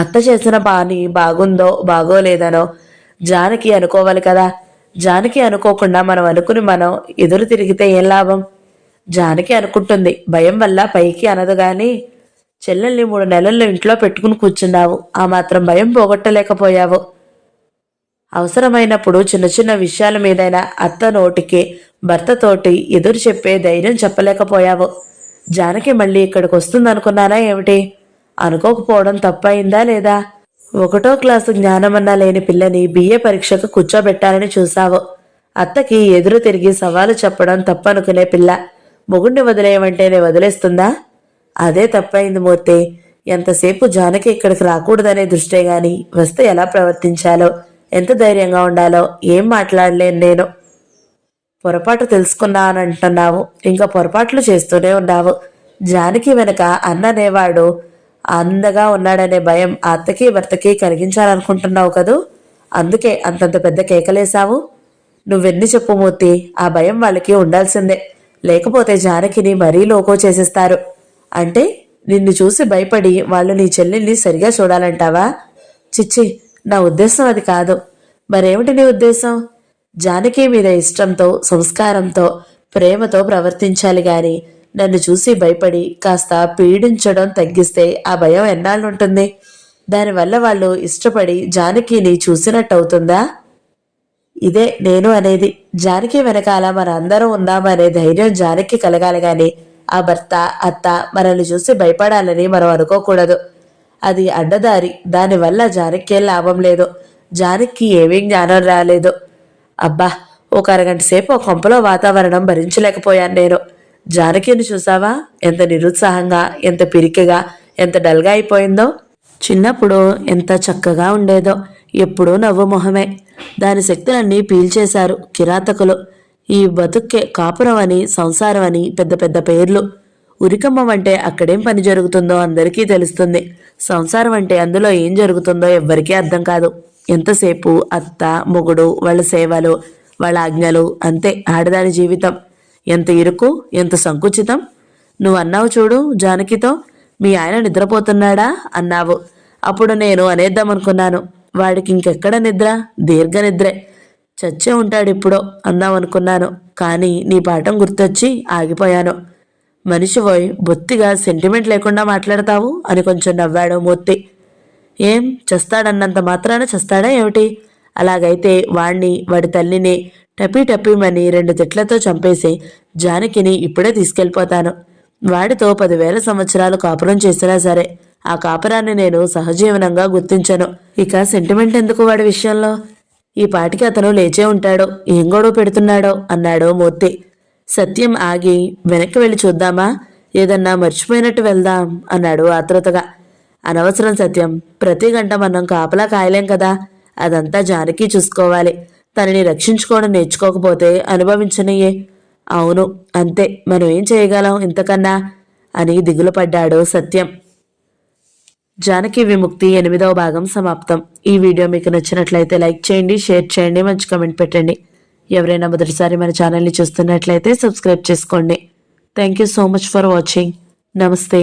A: అత్త చేసిన పని బాగుందో బాగోలేదనో జానకి అనుకోవాలి కదా. జానకి అనుకోకుండా మనం ఎదురు తిరిగితే ఏం లాభం? జానకి అనుకుంటుంది, భయం వల్ల పైకి అనదు గాని. చెల్లెల్ని 3 నెలల్లో ఇంట్లో పెట్టుకుని కూర్చున్నావు, ఆ మాత్రం భయం పోగొట్టలేకపోయావు. అవసరమైనప్పుడు చిన్న చిన్న విషయాల మీదైనా అత్త నోటికి భర్తతోటి ఎదురు చెప్పే ధైర్యం చెప్పలేకపోయావు. జానకి మళ్ళీ ఇక్కడికి వస్తుందనుకున్నానా ఏమిటి? అనుకోకపోవడం తప్పయిందా లేదా? 1వ క్లాసు జ్ఞానమన్నా లేని పిల్లని బిఏ పరీక్షకు కూర్చోబెట్టాలని చూశావు. అత్తకి ఎదురు తిరిగి సవాలు చెప్పడం తప్పనుకునే పిల్ల మొగుణ్ణి వదిలేయమంటేనే వదిలేస్తుందా? అదే తప్పయింది మూర్తి. ఎంతసేపు జానకి ఇక్కడికి రాకూడదనే దృష్టే గాని, వస్తే ఎలా ప్రవర్తించాలో, ఎంత ధైర్యంగా ఉండాలో ఏం మాట్లాడలేను నేను. పొరపాటు తెలుసుకున్నానంటున్నావు, ఇంకా పొరపాట్లు చేస్తూనే ఉన్నావు. జానకి వెనక అన్ననేవాడు అందగా ఉన్నాడనే భయం అత్తకి భర్తకి కలిగించాలనుకుంటున్నావు కదూ. అందుకే అంతంత పెద్ద కేకలేశావు. నువ్వెన్ని చెప్పు మూర్తి, ఆ భయం వాళ్ళకి ఉండాల్సిందే. లేకపోతే జానకిని మరీ లోకో చేసేస్తారు. అంటే నిన్ను చూసి భయపడి వాళ్ళు నీ చెల్లెల్ని సరిగా చూడాలంటావా? చిచ్చి, నా ఉద్దేశం అది కాదు. మరేమిటి నీ ఉద్దేశం? జానకి మీద ఇష్టంతో, సంస్కారంతో, ప్రేమతో ప్రవర్తించాలి గాని నన్ను చూసి భయపడి కాస్త పీడించడం తగ్గిస్తే ఆ భయం ఎన్నాళ్ళుంటుంది? దానివల్ల వాళ్ళు ఇష్టపడి జానకిని చూసినట్టవుతుందా? ఇదే నేను అనేది. జానకి వెనకాల మన అందరం ఉన్నామనే ధైర్యం జానకి కలగాలి గాని ఆ భర్త, అత్త మనల్ని చూసి భయపడాలని మనం అనుకోకూడదు. అది అడ్డదారి. దానివల్ల జానకి లాభం లేదు. జానకి ఏమీ జ్ఞానం రాలేదు. అబ్బా, ఒక అరగంట సేపు ఒక కొంపలో వాతావరణం భరించలేకపోయాను నేను. జానకిని చూసావా? ఎంత నిరుత్సాహంగా, ఎంత పిరికిగా, ఎంత డల్గా అయిపోయిందో. చిన్నప్పుడు ఎంత చక్కగా ఉండేదో. ఎప్పుడూ నవ్వు మొహమే. దాని శక్తులన్నీ పీల్చేశారు కిరాతకులు. ఈ బతుక్కే కాపురం అని, సంసారం అని పెద్ద పెద్ద పేర్లు. ఉరికమ్మం అంటే అక్కడేం పని జరుగుతుందో అందరికీ తెలుస్తుంది. సంసారం అంటే అందులో ఏం జరుగుతుందో ఎవ్వరికీ అర్థం కాదు. ఎంతసేపు అత్త, మొగుడు, వాళ్ళ సేవలు, వాళ్ళ ఆజ్ఞలు, అంతే ఆడదాని జీవితం. ఎంత ఇరుకు, ఎంత సంకుచితం. నువ్వు అన్నావు చూడు జానకితో, మీ ఆయన నిద్రపోతున్నాడా అన్నావు. అప్పుడు నేను అనేద్దామనుకున్నాను, వాడికి ఇంకెక్కడ నిద్ర, దీర్ఘ నిద్రే, చచ్చే ఉంటాడిప్పుడో అందామనుకున్నాను. కానీ నీ పాఠం గుర్తొచ్చి ఆగిపోయాను. మనిషిపోయి బొత్తిగా సెంటిమెంట్ లేకుండా మాట్లాడతావు అని కొంచెం నవ్వాడు మూర్తి. ఏం చస్తాడన్నంత మాత్రాన చస్తాడా ఏమిటి? అలాగైతే వాణ్ణి, వాడి తల్లిని టపీమని 2 తిట్లతో చంపేసి జానకిని ఇప్పుడే తీసుకెళ్ళిపోతాను. వాడితో 10,000 సంవత్సరాలు కాపురం చేసినా సరే ఆ కాపురాన్ని నేను సహజీవనంగా గుర్తించను. ఇక సెంటిమెంట్ ఎందుకు వాడి విషయంలో? ఈ పాటికి అతను లేచే ఉంటాడో, ఏం గొడవ పెడుతున్నాడో అన్నాడు మూర్తి. సత్యం ఆగి, వెనక్కి వెళ్ళి చూద్దామా, ఏదన్నా మర్చిపోయినట్టు వెళ్దాం అన్నాడు ఆతృతగా. అనవసరం సత్యం, ప్రతి గంట మనం కాపలా కాయలేం కదా. అదంతా జానకి చూసుకోవాలి. తనని రక్షించుకోవడం నేర్చుకోకపోతే అనుభవించనయ్యే. అవును, అంతే, మనం ఏం చేయగలం ఇంతకన్నా అని దిగులు పడ్డాడు సత్యం. జానకి విముక్తి 8వ భాగం సమాప్తం. ఈ వీడియో మీకు నచ్చినట్లయితే లైక్ చేయండి, షేర్ చేయండి, మంచి కామెంట్ పెట్టండి. ఎవరైనా మొదటిసారి మన ఛానల్ని చూస్తున్నట్లయితే సబ్స్క్రైబ్ చేసుకోండి. Thank you so much for watching. నమస్తే.